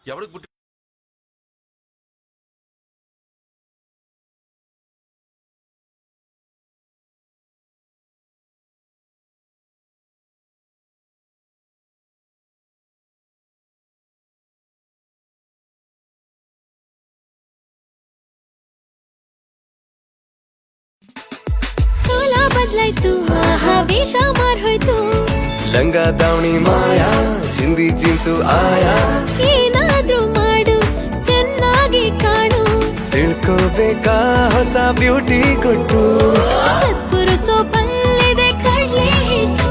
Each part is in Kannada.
ఎవరికి పుట్టి ಬದಲಾಯ್ತು ವೇಷ ಮಾರ್ಹೋಯ್ತು ಲಂಗ ದಾವಣಿ ಮಾಯಾ ಚಿಂದಿ ಜೀನ್ಸು ಆಯಾ ಏನಾದ್ರೂ ಮಾಡು ಚೆನ್ನಾಗಿ ಕಾಣು ತಿಳ್ಕೋಬೇಕಾ ಹೊಸ ಬ್ಯೂಟಿ ಕೊಟ್ಟು ಸದ್ಗುರು ಸೋಪಲ್ಲಿದೆ ಕಡ್ಲೆ ಹಿಟ್ಟು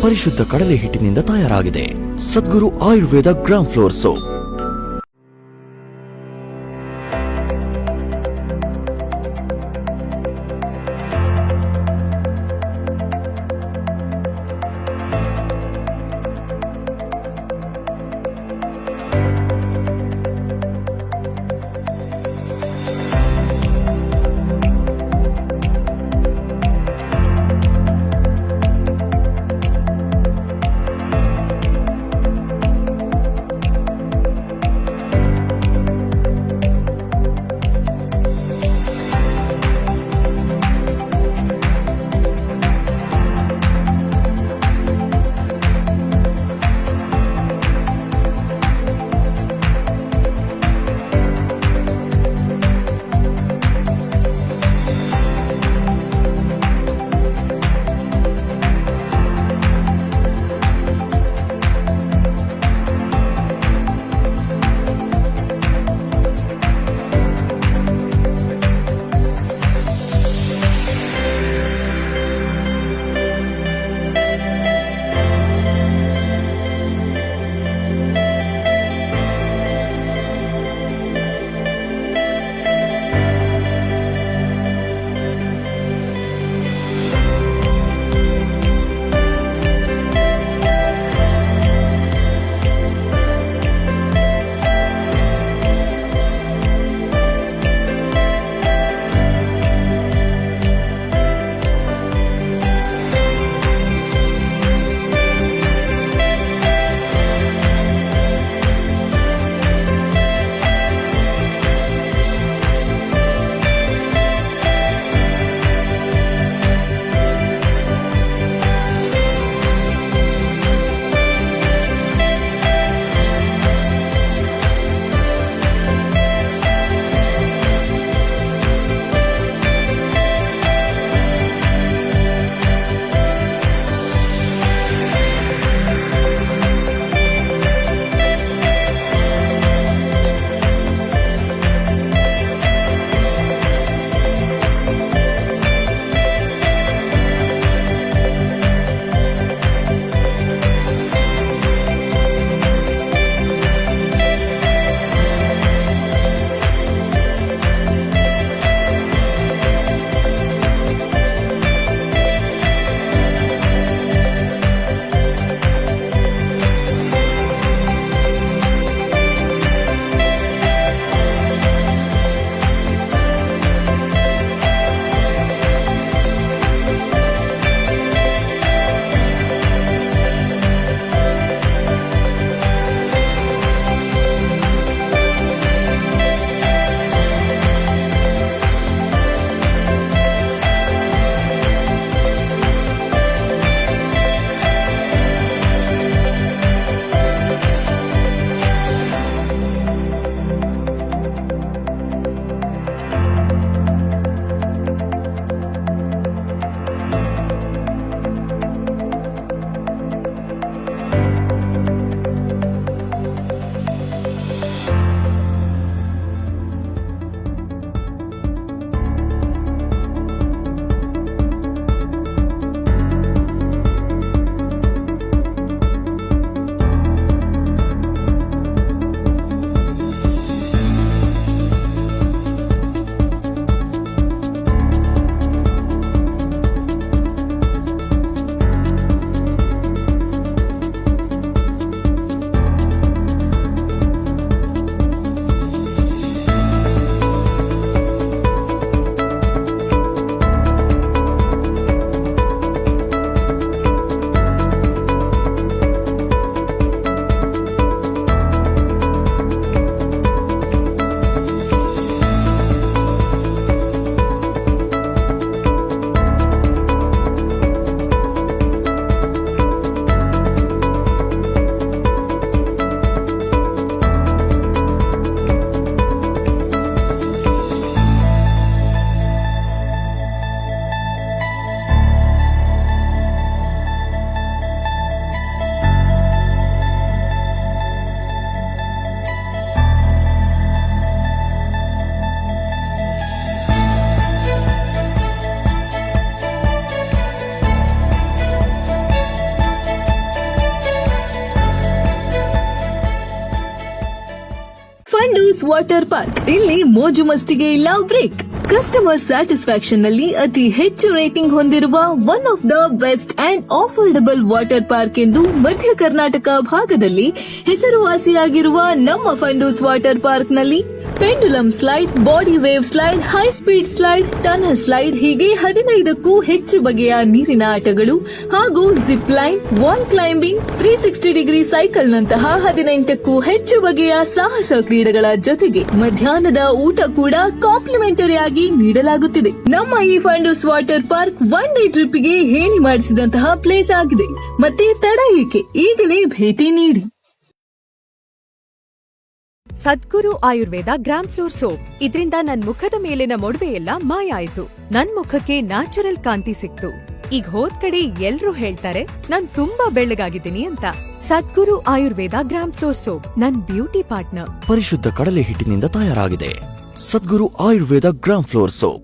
ಪರಿಶುದ್ಧ ಕಡಲೆ ಹಿಟ್ಟಿನಿಂದ ತಯಾರಾಗಿದೆ Sadguru Ayurveda gram flour soap. Water park. ಇಲ್ಲಿ ಮೋಜು ಮಸ್ತಿಗೆ ಇಲ್ಲ ಬ್ರೇಕ್. ಕಸ್ಟಮರ್ ಸ್ಯಾಟಿಸ್ಫ್ಯಾಕ್ಷನ್ ನಲ್ಲಿ ಅತಿ ಹೆಚ್ಚು ರೇಟಿಂಗ್ ಹೊಂದಿರುವ one of the best and affordable water park ಎಂದು ಮಧ್ಯ ಕರ್ನಾಟಕ ಭಾಗದಲ್ಲಿ ಹೆಸರುವಾಸಿಯಾಗಿರುವ ನಮ್ಮ ಫಂಡೂಸ್ ವಾಟರ್ ಪಾರ್ಕ್ ನಲ್ಲಿ pendulum slide, body wave slide, high speed slide, tunnel slide ಹೀಗೆ 15ಕ್ಕೂ ಹೆಚ್ಚು ಬಗೆಯ ನೀರಿನ ಆಟಗಳು ಹಾಗೂ zip line, wall climbing, 360 degree cycle ನಂತಹ 18ಕ್ಕೂ ಹೆಚ್ಚು ಬಗೆಯ ಸಾಹಸ ಕ್ರೀಡೆಗಳ ಜೊತೆಗೆ ಮಧ್ಯಾಹ್ನದ ಊಟ ಕೂಡ ಕಾಂಪ್ಲಿಮೆಂಟರಿ ಆಗಿ ನೀಡಲಾಗುತ್ತಿದೆ. ನಮ್ಮ ಈ Fundoos water park one day ಟ್ರಿಪ್ಗೆ ಹೇಳಿ ಮಾಡಿಸಿದಂತಹ ಪ್ಲೇಸ್ ಆಗಿದೆ. ಮತ್ತೆ ತಡ ಏಕೆ, ಈಗಲೇ ಭೇಟಿ ನೀಡಿ. ಸದ್ಗುರು ಆಯುರ್ವೇದ ಗ್ರಾಮ್ ಫ್ಲೋರ್ ಸೋಪ್. ಇದ್ರಿಂದ ನನ್ ಮುಖದ ಮೇಲಿನ ಮೊಡವೆ ಎಲ್ಲ ಮಾಯ ಆಯ್ತು. ನನ್ ಮುಖಕ್ಕೆ ನ್ಯಾಚುರಲ್ ಕಾಂತಿ ಸಿಕ್ತು. ಈಗ ಹೋದ್ ಕಡೆ ಎಲ್ರೂ ಹೇಳ್ತಾರೆ ನಾನ್ ತುಂಬಾ ಬೆಳ್ಳಗಾಗಿದ್ದೀನಿ ಅಂತ. ಸದ್ಗುರು ಆಯುರ್ವೇದ ಗ್ರಾಮ್ ಫ್ಲೋರ್ ಸೋಪ್ ನನ್ ಬ್ಯೂಟಿ ಪಾರ್ಟ್ನರ್. ಪರಿಶುದ್ಧ ಕಡಲೆ ಹಿಟ್ಟಿನಿಂದ ತಯಾರಾಗಿದೆ. Sadguru Ayurveda gram flour soap.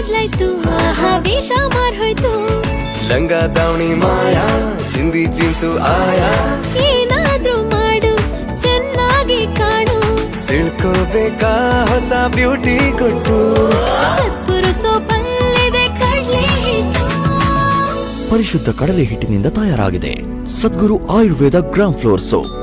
ಬದ್ಲಾಯ್ತು ಆಹಾ ವೇಷ ಮಾರ್ಹೋಯ್ತು ಲಂಗ ದಾವಣಿ ಮಾಯಾ ಚಿಂದಿ ಜೀನ್ಸು ಆಯಾ ಏನಾದ್ರೂ ಮಾಡು ಚೆನ್ನಾಗಿ ಕಾಣು ತಿಳ್ಕೋಬೇಕಾ ಹೊಸ ಬ್ಯೂಟಿ ಕೊಟ್ಟು ಸದ್ಗುರು ಸೋಪಲ್ಲಿದೆ ಕಡ್ಲೆ ಹಿಟ್ಟು ಪರಿಶುದ್ಧ ಕಡಲೆ ಹಿಟ್ಟಿನಿಂದ ತಯಾರಾಗಿದೆ Sadguru Ayurveda gram flour soap.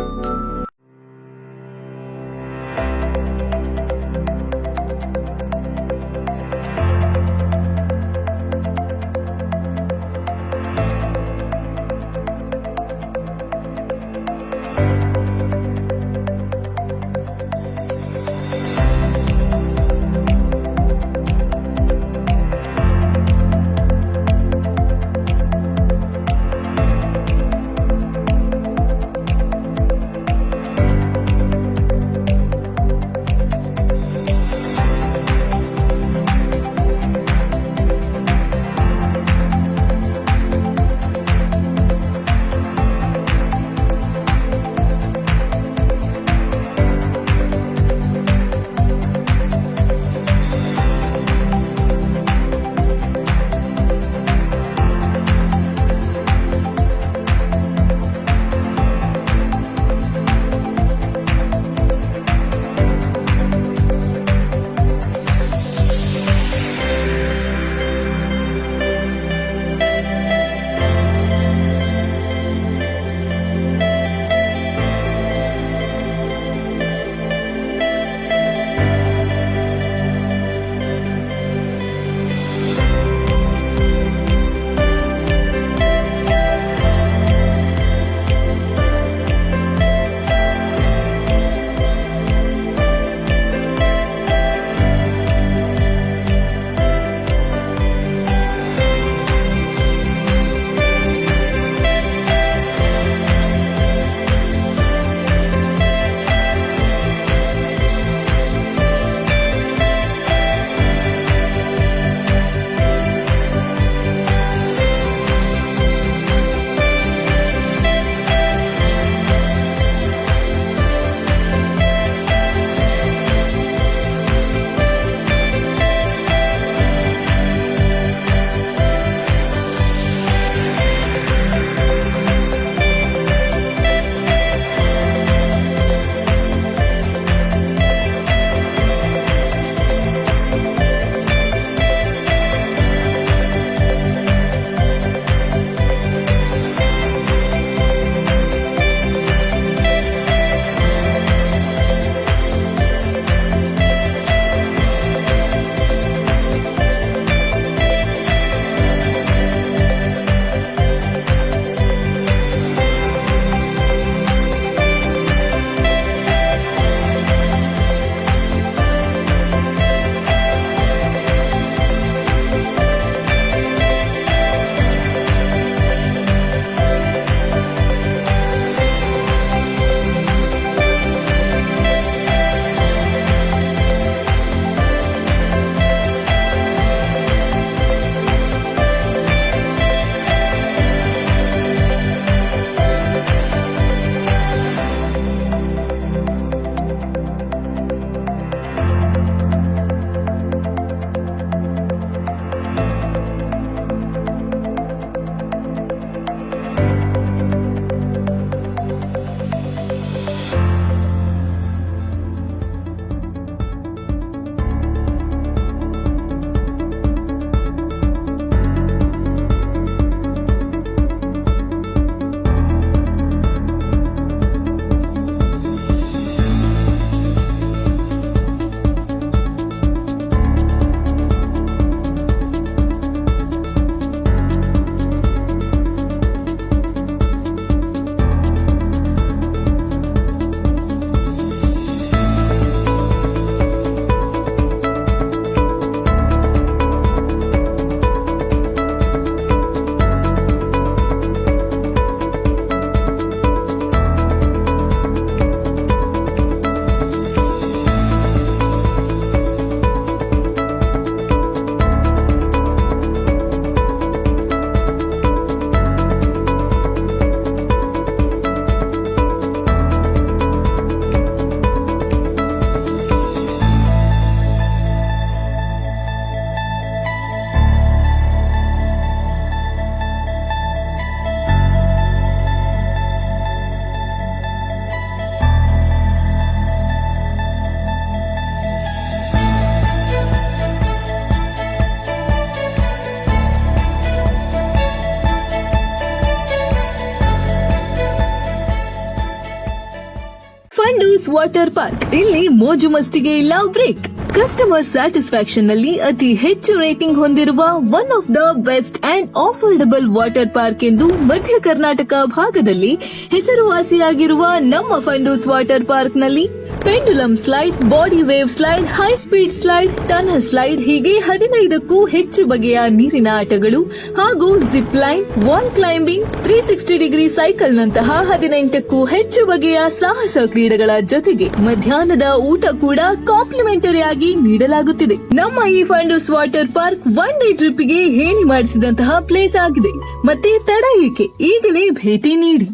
Water park. ಇಲ್ಲಿ ಮೋಜು ಮಸ್ತಿಗೆ ಇಲ್ಲ ಬ್ರೇಕ್. ಕಸ್ಟಮರ್ ಸ್ಯಾಟಿಸ್ಫ್ಯಾಕ್ಷನ್ ನಲ್ಲಿ ಅತಿ ಹೆಚ್ಚು ರೇಟಿಂಗ್ ಹೊಂದಿರುವ one of the best and affordable water park ಎಂದು ಮಧ್ಯ ಕರ್ನಾಟಕ ಭಾಗದಲ್ಲಿ ಹೆಸರುವಾಸಿಯಾಗಿರುವ ನಮ್ಮ ಫಂಡೂಸ್ ವಾಟರ್ ಪಾರ್ಕ್ ನಲ್ಲಿ pendulum slide, body wave slide, high speed slide, tunnel slide ಹೀಗೆ 15ಕ್ಕೂ ಹೆಚ್ಚು ಬಗೆಯ ನೀರಿನ ಆಟಗಳು ಹಾಗೂ zip line, wall climbing, 360 degree cycle ನಂತಹ 18ಕ್ಕೂ ಹೆಚ್ಚು ಬಗೆಯ ಸಾಹಸ ಕ್ರೀಡೆಗಳ ಜೊತೆಗೆ ಮಧ್ಯಾಹ್ನದ ಊಟ ಕೂಡ ಕಾಂಪ್ಲಿಮೆಂಟರಿ ಆಗಿ ನೀಡಲಾಗುತ್ತಿದೆ. ನಮ್ಮ ಈ Fundoos water park one day ಟ್ರಿಪ್ಗೆ ಹೇಳಿ ಮಾಡಿಸಿದಂತಹ ಪ್ಲೇಸ್ ಆಗಿದೆ. ಮತ್ತೆ ತಡ ಏಕೆ, ಈಗಲೇ ಭೇಟಿ ನೀಡಿ.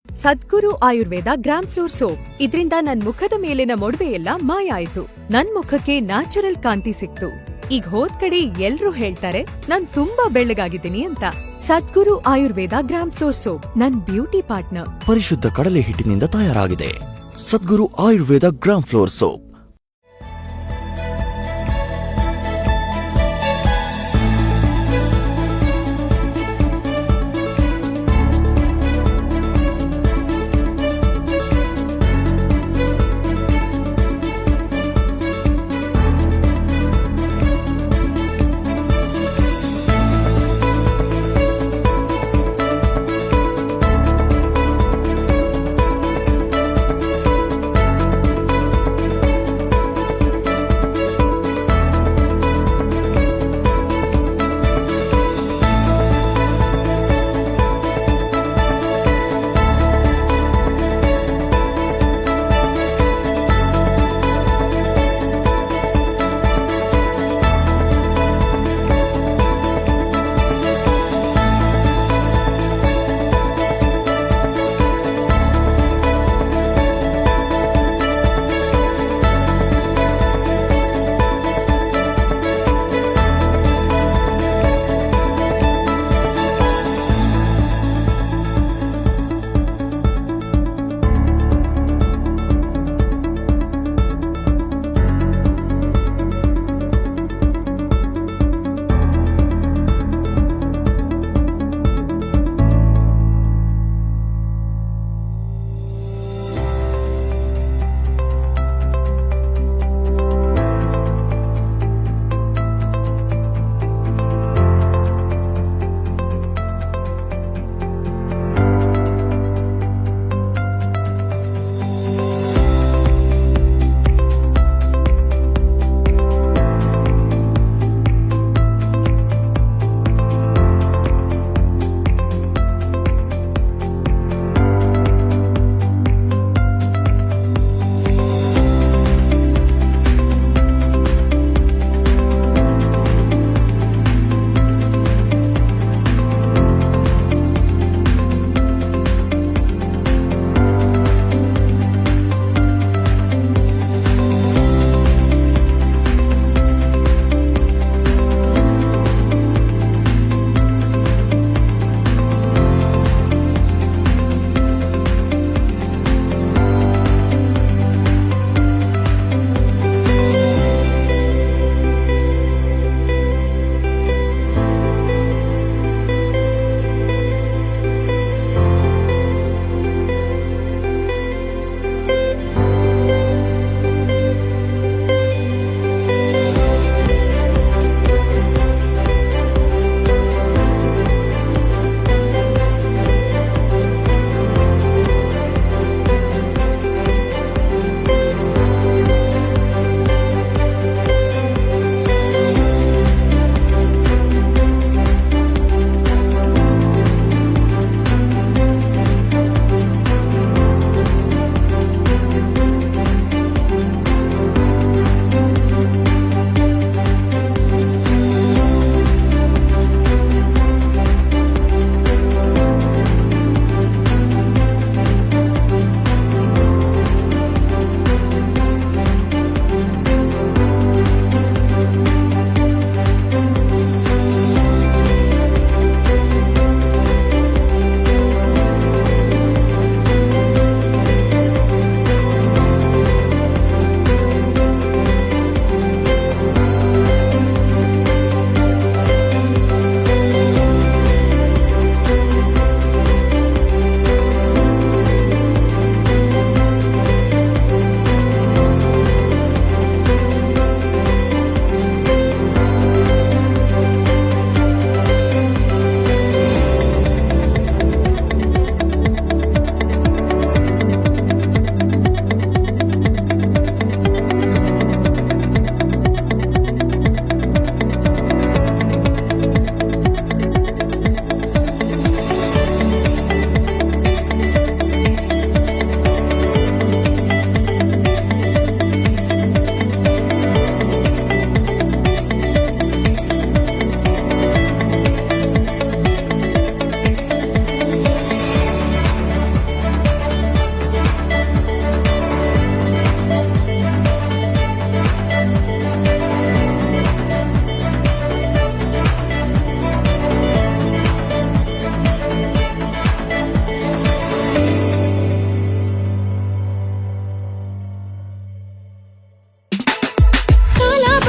ಸದ್ಗುರು ಆಯುರ್ವೇದ ಗ್ರಾಮ್ ಫ್ಲೋರ್ ಸೋಪ್. ಇದ್ರಿಂದ ನನ್ ಮುಖದ ಮೇಲಿನ ಮೊಡವೆಯೆಲ್ಲ ಮಾಯ ಆಯ್ತು. ನನ್ ಮುಖಕ್ಕೆ ನ್ಯಾಚುರಲ್ ಕಾಂತಿ ಸಿಕ್ತು. ಈಗ ಹೋದ್ ಕಡೆ ಎಲ್ರೂ ಹೇಳ್ತಾರೆ ನಾನ್ ತುಂಬಾ ಬೆಳ್ಳಗಾಗಿದ್ದೀನಿ ಅಂತ. ಸದ್ಗುರು ಆಯುರ್ವೇದ ಗ್ರಾಮ್ ಫ್ಲೋರ್ ಸೋಪ್ ನನ್ ಬ್ಯೂಟಿ ಪಾರ್ಟ್ನರ್. ಪರಿಶುದ್ಧ ಕಡಲೆ ಹಿಟ್ಟಿನಿಂದ ತಯಾರಾಗಿದೆ. Sadguru Ayurveda gram flour soap.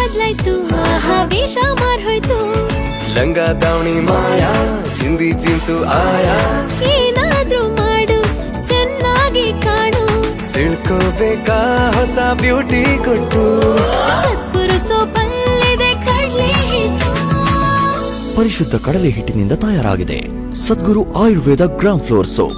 ಬದ್ಲಾಯ್ತು ಆಹಾ ವೇಷ ಮಾರ್ಹೋಯ್ತು ಲಂಗ ದಾವಣಿ ಮಾಯಾ ಚಿಂದಿ ಜೀನ್ಸು ಆಯಾ ಏನಾದ್ರೂ ಮಾಡು ಚೆನ್ನಾಗಿ ಕಾಣು ತಿಳ್ಕೋಬೇಕಾ ಹೊಸ ಬ್ಯೂಟಿ ಕೊಟ್ಟು ಸದ್ಗುರು ಸೋಪಲ್ಲಿದೆ ಕಡ್ಲೆ ಹಿಟ್ಟು ಪರಿಶುದ್ಧ ಕಡಲೆ ಹಿಟ್ಟಿನಿಂದ ತಯಾರಾಗಿದೆ Sadguru Ayurveda gram flour soap.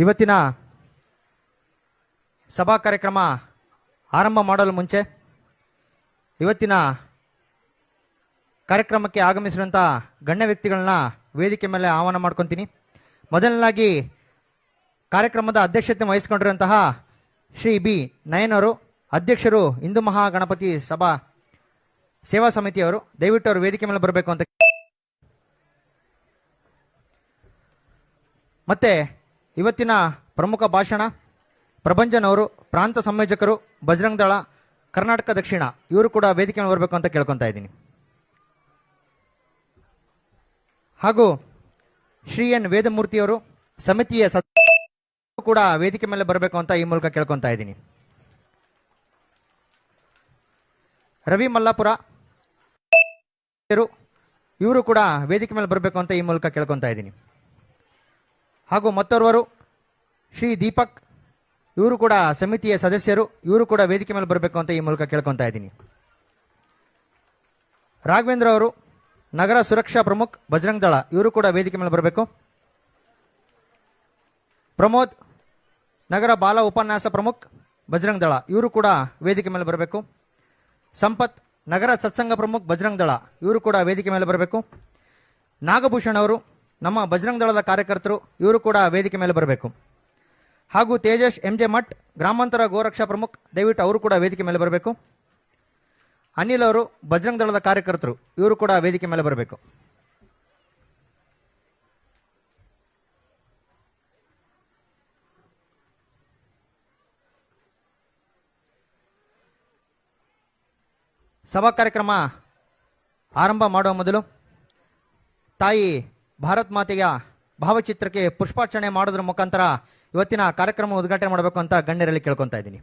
ಇವತ್ತಿನ ಸಭಾ ಕಾರ್ಯಕ್ರಮ ಆರಂಭ ಮಾಡಲು ಮುಂಚೆ ಇವತ್ತಿನ ಕಾರ್ಯಕ್ರಮಕ್ಕೆ ಆಗಮಿಸಿರುವಂಥ ಗಣ್ಯ ವ್ಯಕ್ತಿಗಳನ್ನ ವೇದಿಕೆ ಮೇಲೆ ಆಹ್ವಾನ ಮಾಡ್ಕೊತೀನಿ. ಮೊದಲನೇದಾಗಿ ಕಾರ್ಯಕ್ರಮದ ಅಧ್ಯಕ್ಷತೆ ವಹಿಸಿಕೊಂಡಿರುವಂತಹ ಶ್ರೀ ಬಿ ನಯನ್ ಅವರು, ಅಧ್ಯಕ್ಷರು ಹಿಂದೂ ಮಹಾಗಣಪತಿ ಸಭಾ ಸೇವಾ ಸಮಿತಿಯವರು, ದಯವಿಟ್ಟು ಅವರು ವೇದಿಕೆ ಮೇಲೆ ಬರಬೇಕು ಅಂತ. ಮತ್ತೆ ಇವತ್ತಿನ ಪ್ರಮುಖ ಭಾಷಣ ಪ್ರಭಂಜನ್ ಅವರು, ಪ್ರಾಂತ ಸಂಯೋಜಕರು, ಬಜರಂಗ್ ದಳ ಕರ್ನಾಟಕ ದಕ್ಷಿಣ, ಇವರು ಕೂಡ ವೇದಿಕೆ ಮೇಲೆ ಬರಬೇಕು ಅಂತ ಕೇಳ್ಕೊತಾ ಇದ್ದೀನಿ. ಹಾಗೂ ಶ್ರೀ ಎನ್ ವೇದಮೂರ್ತಿಯವರು, ಸಮಿತಿಯ ಕೂಡ ವೇದಿಕೆ ಮೇಲೆ ಬರಬೇಕು ಅಂತ ಈ ಮೂಲಕ ಕೇಳ್ಕೊತಾ ಇದ್ದೀನಿ. ರವಿ ಮಲ್ಲಾಪುರ ಇವರು ಕೂಡ ವೇದಿಕೆ ಮೇಲೆ ಬರಬೇಕು ಅಂತ ಈ ಮೂಲಕ ಕೇಳ್ಕೊತಾ ಇದ್ದೀನಿ. ಹಾಗೂ ಮತ್ತೋರ್ವರು ಶ್ರೀ ದೀಪಕ್, ಇವರು ಕೂಡ ಸಮಿತಿಯ ಸದಸ್ಯರು, ಇವರು ಕೂಡ ವೇದಿಕೆ ಮೇಲೆ ಬರಬೇಕು ಅಂತ ಈ ಮೂಲಕ ಕೇಳ್ಕೊತಾ ಇದ್ದೀನಿ. ರಾಘವೇಂದ್ರ ಅವರು ನಗರ ಸುರಕ್ಷಾ ಪ್ರಮುಖ್ ಬಜರಂಗ್ ದಳ, ಇವರು ಕೂಡ ವೇದಿಕೆ ಮೇಲೆ ಬರಬೇಕು. ಪ್ರಮೋದ್ ನಗರ ಬಾಲ ಉಪನ್ಯಾಸ ಪ್ರಮುಖ್ ಬಜರಂಗ್ ದಳ, ಇವರು ಕೂಡ ವೇದಿಕೆ ಮೇಲೆ ಬರಬೇಕು. ಸಂಪತ್ ನಗರ ಸತ್ಸಂಗ ಪ್ರಮುಖ್ ಬಜರಂಗ್ ದಳ, ಇವರು ಕೂಡ ವೇದಿಕೆ ಮೇಲೆ ಬರಬೇಕು. ನಾಗಭೂಷಣ್ ಅವರು ನಮ್ಮ ಬಜರಂಗ್ ದಳದ ಕಾರ್ಯಕರ್ತರು, ಇವರು ಕೂಡ ವೇದಿಕೆ ಮೇಲೆ ಬರಬೇಕು. ಹಾಗೂ ತೇಜಸ್ MJ ಮಠ್ ಗ್ರಾಮಾಂತರ ಗೋರಕ್ಷಾ ಪ್ರಮುಖ್, ದಯವಿಟ್ಟು ಅವರು ಕೂಡ ವೇದಿಕೆ ಮೇಲೆ ಬರಬೇಕು. ಅನಿಲ್ ಅವರು ಬಜರಂಗ್ ದಳದ ಕಾರ್ಯಕರ್ತರು, ಇವರು ಕೂಡ ವೇದಿಕೆ ಮೇಲೆ ಬರಬೇಕು. ಸಭಾ ಕಾರ್ಯಕ್ರಮ ಆರಂಭ ಮಾಡುವ ಮೊದಲು ತಾಯಿ ಭಾರತ್ ಮಾತೆಯ ಭಾವಚಿತ್ರಕ್ಕೆ ಪುಷ್ಪಾರ್ಚನೆ ಮಾಡೋದ್ರ ಮುಖಾಂತರ ಇವತ್ತಿನ ಕಾರ್ಯಕ್ರಮ ಉದ್ಘಾಟನೆ ಮಾಡಬೇಕು ಅಂತ ಗಣ್ಯರಲ್ಲಿ ಕೇಳ್ಕೊತಾ ಇದ್ದೀನಿ.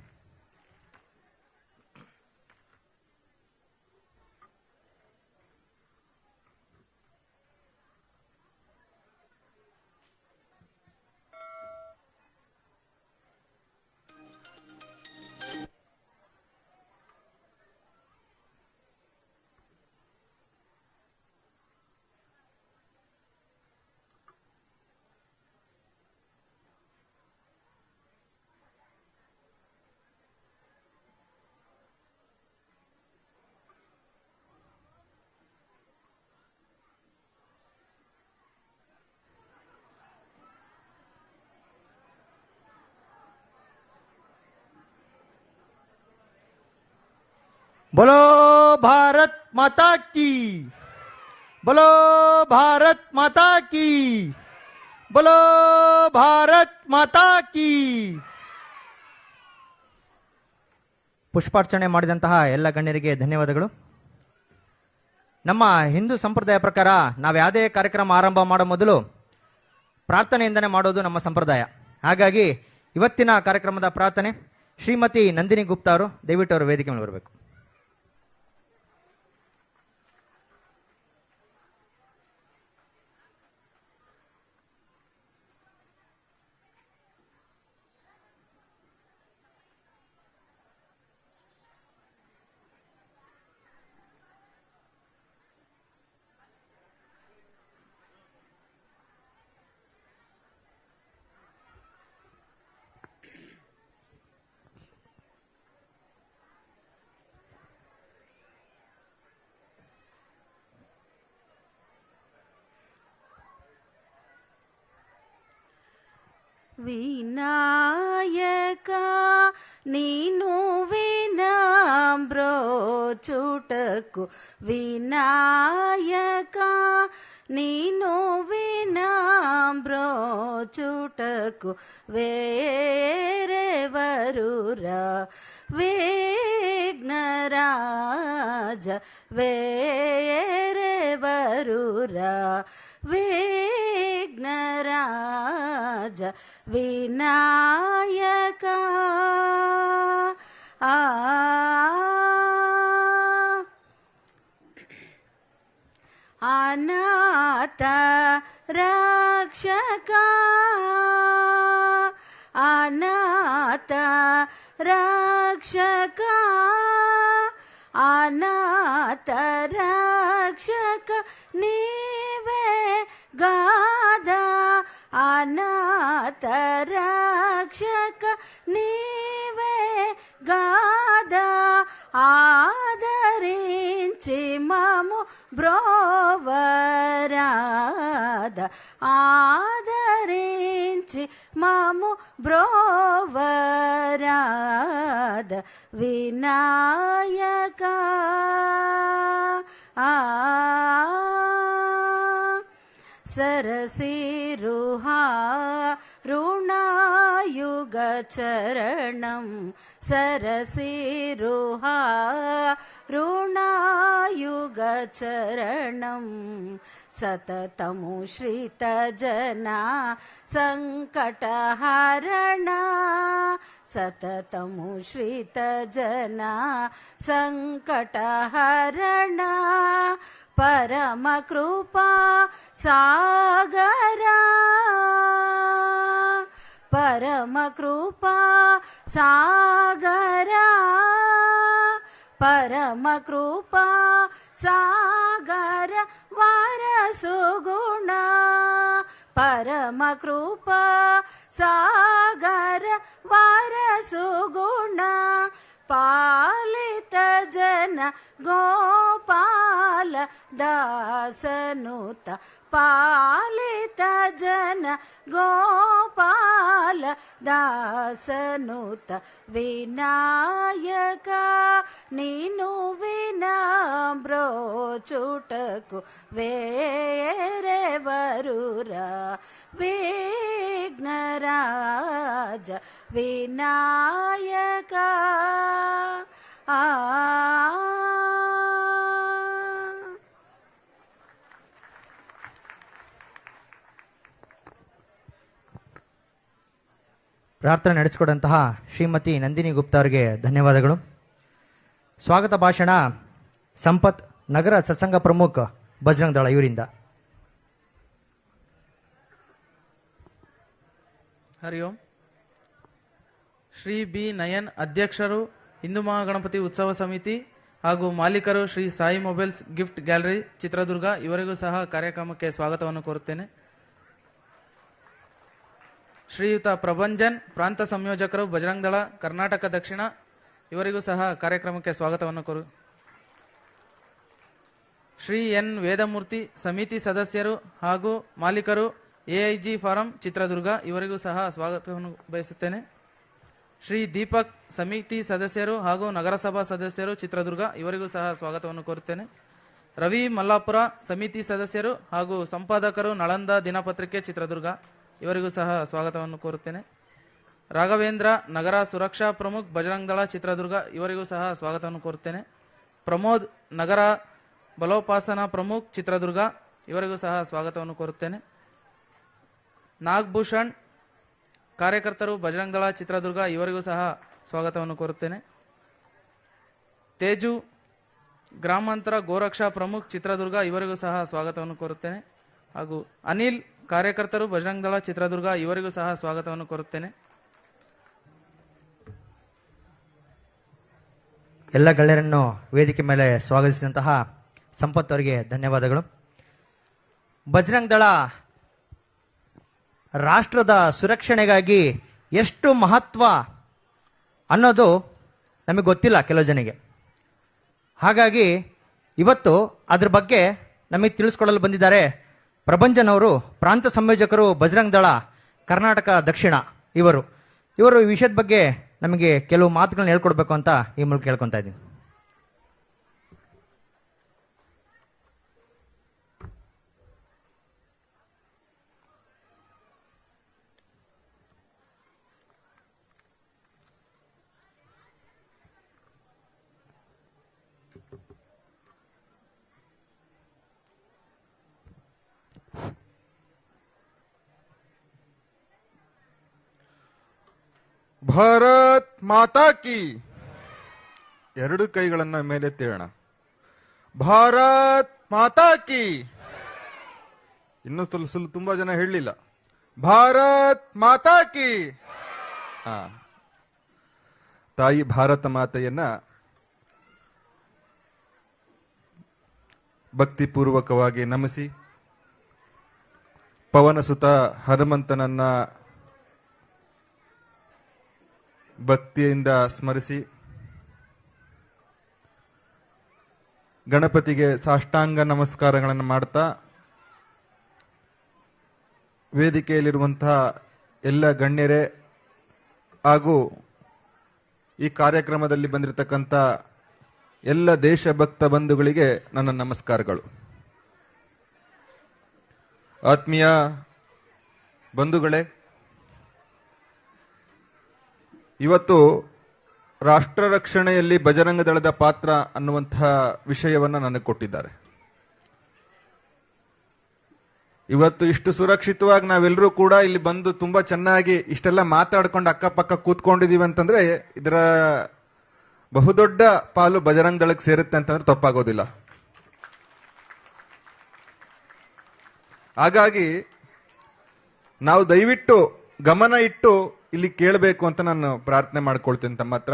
बोलो भारत माता की, बोलो भारत माता की, बोलो भारत माता की. ಪುಷ್ಪಾರ್ಚನೆ ಮಾಡಿದಂತಹ ಎಲ್ಲ ಗಣ್ಯರಿಗೆ ಧನ್ಯವಾದಗಳು. ನಮ್ಮ ಹಿಂದೂ ಸಂಪ್ರದಾಯ ಪ್ರಕಾರ ನಾವು ಯಾವುದೇ ಕಾರ್ಯಕ್ರಮ ಆರಂಭ ಮಾಡೋ ಮೊದಲು ಪ್ರಾರ್ಥನೆಯಿಂದನೇ ಮಾಡೋದು ನಮ್ಮ ಸಂಪ್ರದಾಯ. ಹಾಗಾಗಿ ಇವತ್ತಿನ ಕಾರ್ಯಕ್ರಮದ ಪ್ರಾರ್ಥನೆ ಶ್ರೀಮತಿ ನಂದಿನಿ ಗುಪ್ತಾ ಅವರು, ದಯವಿಟ್ಟು ಅವರು ವೇದಿಕೆ ಮೇಲೆ ಬರಬೇಕು. ವಿನಾಯಕ ನೀನು ವಿನಮ್ರೋಚುಟಕು, ವಿನಾಯಕ ನೀನು ವಿನಮ್ರೋಚುಟಕು, ವೇರೆವರುರ ವಿಘ್ನರಾಜ, ವೇರೆವರುರ ವಿಘ್ನರಾಜ ವಿನಾಯಕ. ಅನಾಥ ರಕ್ಷಕ, ಅನಾಥ ರಕ್ಷಕ, ಅನಾಥ ರಕ್ಷಕ ನೀವೇ ಗಾದ, ಅನಾಥ ರಕ್ಷಕ ನೀವೇ ಗಾದ, ಆದరించి ಮಮು ಬ್ರೋವರಾದ, ಆದరించి ಮಮು ಬ್ರೋವರಾದ ವಿನಾಯಕ. ಸರಸಿರುಹಾ ಋಣಯುಗ ಚರಣಂ, ಸರಸಿರುಹಾ ಋಣಯುಗ ಚರಣಂ, सततमुश्रित जना संकटहरण सततमुश्रित जना संकटहरण परम कृपा सागरा परम कृपा सागरा परम कृपा सागर वारसुगुण परम कृपा सागर वारसुगुण पालित जन गोपाल दासनुत पालित जन गोपाल दासनुत विनायक नीनु विना ब्रोचुटकु वेरे वरुरा विघ्नराज विनायक ಪ್ರಾರ್ಥನೆ ನಡೆಸಿಕೊಡಂತಹ ಶ್ರೀಮತಿ ನಂದಿನಿ ಗುಪ್ತಾ ಅವರಿಗೆ ಧನ್ಯವಾದಗಳು. ಸ್ವಾಗತ ಭಾಷಣ ಸಂಪತ್ ನಗರ ಸತ್ಸಂಗ ಪ್ರಮುಖ ಬಜರಂಗ್ ದಳ ಇವರಿಂದ. ಹರಿ ಓಂ. ಶ್ರೀ ಬಿ ನಯನ್ ಅಧ್ಯಕ್ಷರು ಹಿಂದೂ ಮಹಾಗಣಪತಿ ಉತ್ಸವ ಸಮಿತಿ ಹಾಗೂ ಮಾಲೀಕರು Shri Sai mobiles gift gallery Chitradurga ಇವರಿಗೂ ಸಹ ಕಾರ್ಯಕ್ರಮಕ್ಕೆ ಸ್ವಾಗತವನ್ನು ಕೋರುತ್ತೇನೆ. ಶ್ರೀಯುತ ಪ್ರಭಂಜನ್ ಪ್ರಾಂತ ಸಂಯೋಜಕರು ಬಜರಂಗ್ ದಳ ಕರ್ನಾಟಕ ದಕ್ಷಿಣ ಇವರಿಗೂ ಸಹ ಕಾರ್ಯಕ್ರಮಕ್ಕೆ ಸ್ವಾಗತವನ್ನು ಕೋರು. ಶ್ರೀ ಎನ್ ವೇದಮೂರ್ತಿ ಸಮಿತಿ ಸದಸ್ಯರು ಹಾಗೂ ಮಾಲೀಕರು ಎಐಜಿ ಫಾರಂ ಚಿತ್ರದುರ್ಗ ಇವರಿಗೂ ಸಹ ಸ್ವಾಗತವನ್ನು ಬಯಸುತ್ತೇನೆ. ಶ್ರೀ ದೀಪಕ್ ಸಮಿತಿ ಸದಸ್ಯರು ಹಾಗೂ ನಗರಸಭಾ ಸದಸ್ಯರು ಚಿತ್ರದುರ್ಗ ಇವರಿಗೂ ಸಹ ಸ್ವಾಗತವನ್ನು ಕೋರುತ್ತೇನೆ. ರವಿ ಮಲ್ಲಾಪುರ ಸಮಿತಿ ಸದಸ್ಯರು ಹಾಗೂ ಸಂಪಾದಕರು ನಳಂದ ದಿನಪತ್ರಿಕೆ ಚಿತ್ರದುರ್ಗ ಇವರಿಗೂ ಸಹ ಸ್ವಾಗತವನ್ನು ಕೋರುತ್ತೇನೆ. ರಾಘವೇಂದ್ರ ನಗರ ಸುರಕ್ಷಾ ಪ್ರಮುಖ್ ಬಜರಂಗ್ ದಳ ಚಿತ್ರದುರ್ಗ ಇವರಿಗೂ ಸಹ ಸ್ವಾಗತವನ್ನು ಕೋರುತ್ತೇನೆ. ಪ್ರಮೋದ್ ನಗರ ಬಲೋಪಾಸನಾ ಪ್ರಮುಖ್ ಚಿತ್ರದುರ್ಗ ಇವರಿಗೂ ಸಹ ಸ್ವಾಗತವನ್ನು ಕೋರುತ್ತೇನೆ. ನಾಗಭೂಷಣ್ ಕಾರ್ಯಕರ್ತರು ಬಜರಂಗ್ ದಳ ಚಿತ್ರದುರ್ಗ ಇವರಿಗೂ ಸಹ ಸ್ವಾಗತವನ್ನು ಕೋರುತ್ತೇನೆ. ತೇಜು ಗ್ರಾಮಾಂತರ ಗೋರಕ್ಷಾ ಪ್ರಮುಖ್ ಚಿತ್ರದುರ್ಗ ಇವರಿಗೂ ಸಹ ಸ್ವಾಗತವನ್ನು ಕೋರುತ್ತೇನೆ. ಹಾಗೂ ಅನಿಲ್ ಕಾರ್ಯಕರ್ತರು ಬಜರಂಗ್ ದಳ ಚಿತ್ರದುರ್ಗ ಇವರಿಗೂ ಸಹ ಸ್ವಾಗತವನ್ನು ಕೋರುತ್ತೇನೆ. ಎಲ್ಲ ಗಣ್ಯರನ್ನು ವೇದಿಕೆ ಮೇಲೆ ಸ್ವಾಗತಿಸಿದಂತಹ ಸಂಪತ್ ಅವರಿಗೆ ಧನ್ಯವಾದಗಳು. ಬಜರಂಗ್ ದಳ ರಾಷ್ಟ್ರದ ಸುರಕ್ಷಣೆಗಾಗಿ ಎಷ್ಟು ಮಹತ್ವ ಅನ್ನೋದು ನಮಗೆ ಗೊತ್ತಿಲ್ಲ ಕೆಲವು ಜನರಿಗೆ. ಹಾಗಾಗಿ ಇವತ್ತು ಅದ್ರ ಬಗ್ಗೆ ನಮಗೆ ತಿಳಿಸ್ಕೊಡಲು ಬಂದಿದ್ದಾರೆ ಪ್ರಭಂಜನ್ ಅವರು, ಪ್ರಾಂತ ಸಂಯೋಜಕರು ಬಜರಂಗ್ ದಳ ಕರ್ನಾಟಕ ದಕ್ಷಿಣ. ಇವರು ಈ ವಿಷಯದ ಬಗ್ಗೆ ನಮಗೆ ಕೆಲವು ಮಾತುಗಳನ್ನ ಹೇಳ್ಕೊಡ್ಬೇಕು ಅಂತ ಈ ಮೂಲಕ ಕೇಳ್ಕೊತಾ ಇದ್ದೀನಿ. ಭಾರತ್ ಮಾತಾ ಕಿ. ಎರಡು ಕೈಗಳನ್ನ ಮೇಲೆತ್ತೇಳೋಣ. ಭಾರತ್ ಮಾತಾ ಕಿ. ಇನ್ನೂ ಸ್ವಲ್ಪ ತುಂಬಾ ಜನ ಹೇಳಲಿಲ್ಲ. ಭಾರತ್ ಮಾತಾ ಕಿ. ತಾಯಿ ಭಾರತ ಮಾತೆಯನ್ನ ಭಕ್ತಿಪೂರ್ವಕವಾಗಿ ನಮಿಸಿ, ಪವನಸುತ ಹನುಮಂತನನ್ನ ಭಕ್ತಿಯಿಂದ ಸ್ಮರಿಸಿ, ಗಣಪತಿಗೆ ಸಾಷ್ಟಾಂಗ ನಮಸ್ಕಾರಗಳನ್ನು ಮಾಡ್ತಾ, ವೇದಿಕೆಯಲ್ಲಿರುವಂತಹ ಎಲ್ಲ ಗಣ್ಯರೇ ಹಾಗೂ ಈ ಕಾರ್ಯಕ್ರಮದಲ್ಲಿ ಬಂದಿರತಕ್ಕಂಥ ಎಲ್ಲ ದೇಶಭಕ್ತ ಬಂಧುಗಳಿಗೆ ನನ್ನ ನಮಸ್ಕಾರಗಳು. ಆತ್ಮೀಯ ಬಂಧುಗಳೇ, ಇವತ್ತು ರಾಷ್ಟ್ರ ರಕ್ಷಣೆಯಲ್ಲಿ ಬಜರಂಗ ದಳದ ಪಾತ್ರ ಅನ್ನುವಂತಹ ವಿಷಯವನ್ನು ನನಗೆ ಕೊಟ್ಟಿದ್ದಾರೆ. ಇವತ್ತು ಇಷ್ಟು ಸುರಕ್ಷಿತವಾಗಿ ನಾವೆಲ್ಲರೂ ಕೂಡ ಇಲ್ಲಿ ಬಂದು ತುಂಬಾ ಚೆನ್ನಾಗಿ ಇಷ್ಟೆಲ್ಲ ಮಾತಾಡ್ಕೊಂಡು ಅಕ್ಕಪಕ್ಕ ಕೂತ್ಕೊಂಡಿದೀವಿ ಅಂತಂದ್ರೆ ಇದರ ಬಹುದೊಡ್ಡ ಪಾಲು ಬಜರಂಗ್ ದಳಕ್ಕೆ ಸೇರುತ್ತೆ ಅಂತಂದ್ರೆ ತಪ್ಪಾಗೋದಿಲ್ಲ. ಹಾಗಾಗಿ ನಾವು ದಯವಿಟ್ಟು ಗಮನ ಇಟ್ಟು ಇಲ್ಲಿ ಕೇಳಬೇಕು ಅಂತ ನಾನು ಪ್ರಾರ್ಥನೆ ಮಾಡ್ಕೊಳ್ತೇನೆ ತಮ್ಮ ಹತ್ರ.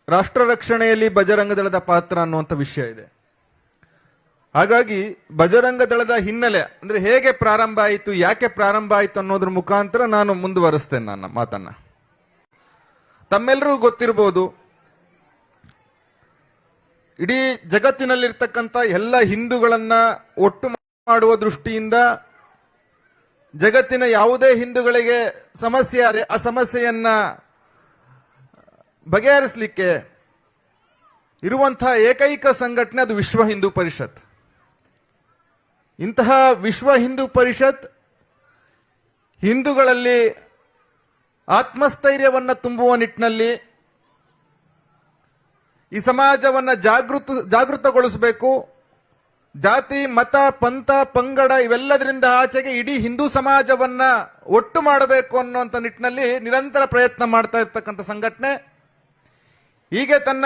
ರಾಷ್ಟ್ರ ರಕ್ಷಣೆಯಲ್ಲಿ ಬಜರಂಗ ದಳದ ಪಾತ್ರ ಅನ್ನುವಂಥ ವಿಷಯ ಇದೆ. ಹಾಗಾಗಿ ಬಜರಂಗ ದಳದ ಹಿನ್ನೆಲೆ ಅಂದ್ರೆ ಹೇಗೆ ಪ್ರಾರಂಭ ಆಯಿತು, ಯಾಕೆ ಪ್ರಾರಂಭ ಆಯಿತು ಅನ್ನೋದ್ರ ಮುಖಾಂತರ ನಾನು ಮುಂದುವರಿಸ್ತೇನೆ ನನ್ನ ಮಾತನ್ನ. ತಮ್ಮೆಲ್ಲರಿಗೂ ಗೊತ್ತಿರಬಹುದು, ಇಡೀ ಜಗತ್ತಿನಲ್ಲಿರ್ತಕ್ಕಂಥ ಎಲ್ಲ ಹಿಂದೂಗಳನ್ನ ಒಟ್ಟು ಮಾಡುವ ದೃಷ್ಟಿಯಿಂದ ಜಗತ್ತಿನ ಯಾವುದೇ ಹಿಂದೂಗಳಿಗೆ ಸಮಸ್ಯೆ ಆದರೆ ಆ ಸಮಸ್ಯೆಯನ್ನ ಬಗೆಹರಿಸಲಿಕ್ಕೆ ಇರುವಂತಹ ಏಕೈಕ ಸಂಘಟನೆ ಅದು ವಿಶ್ವ ಹಿಂದೂ ಪರಿಷತ್. ಇಂತಹ ವಿಶ್ವ ಹಿಂದೂ ಪರಿಷತ್ ಹಿಂದೂಗಳಲ್ಲಿ ಆತ್ಮಸ್ಥೈರ್ಯವನ್ನ ತುಂಬುವ ನಿಟ್ಟಿನಲ್ಲಿ ಈ ಸಮಾಜವನ್ನ ಜಾಗೃತಗೊಳಿಸಬೇಕು. ಜಾತಿ, ಮತ, ಪಂಥ, ಪಂಗಡ ಇವೆಲ್ಲದರಿಂದ ಆಚೆಗೆ ಇಡೀ ಹಿಂದೂ ಸಮಾಜವನ್ನ ಒಟ್ಟು ಮಾಡಬೇಕು ಅನ್ನುವಂಥ ನಿಟ್ಟಿನಲ್ಲಿ ನಿರಂತರ ಪ್ರಯತ್ನ ಮಾಡ್ತಾ ಇರ್ತಕ್ಕಂಥ ಸಂಘಟನೆ. ಹೀಗೆ ತನ್ನ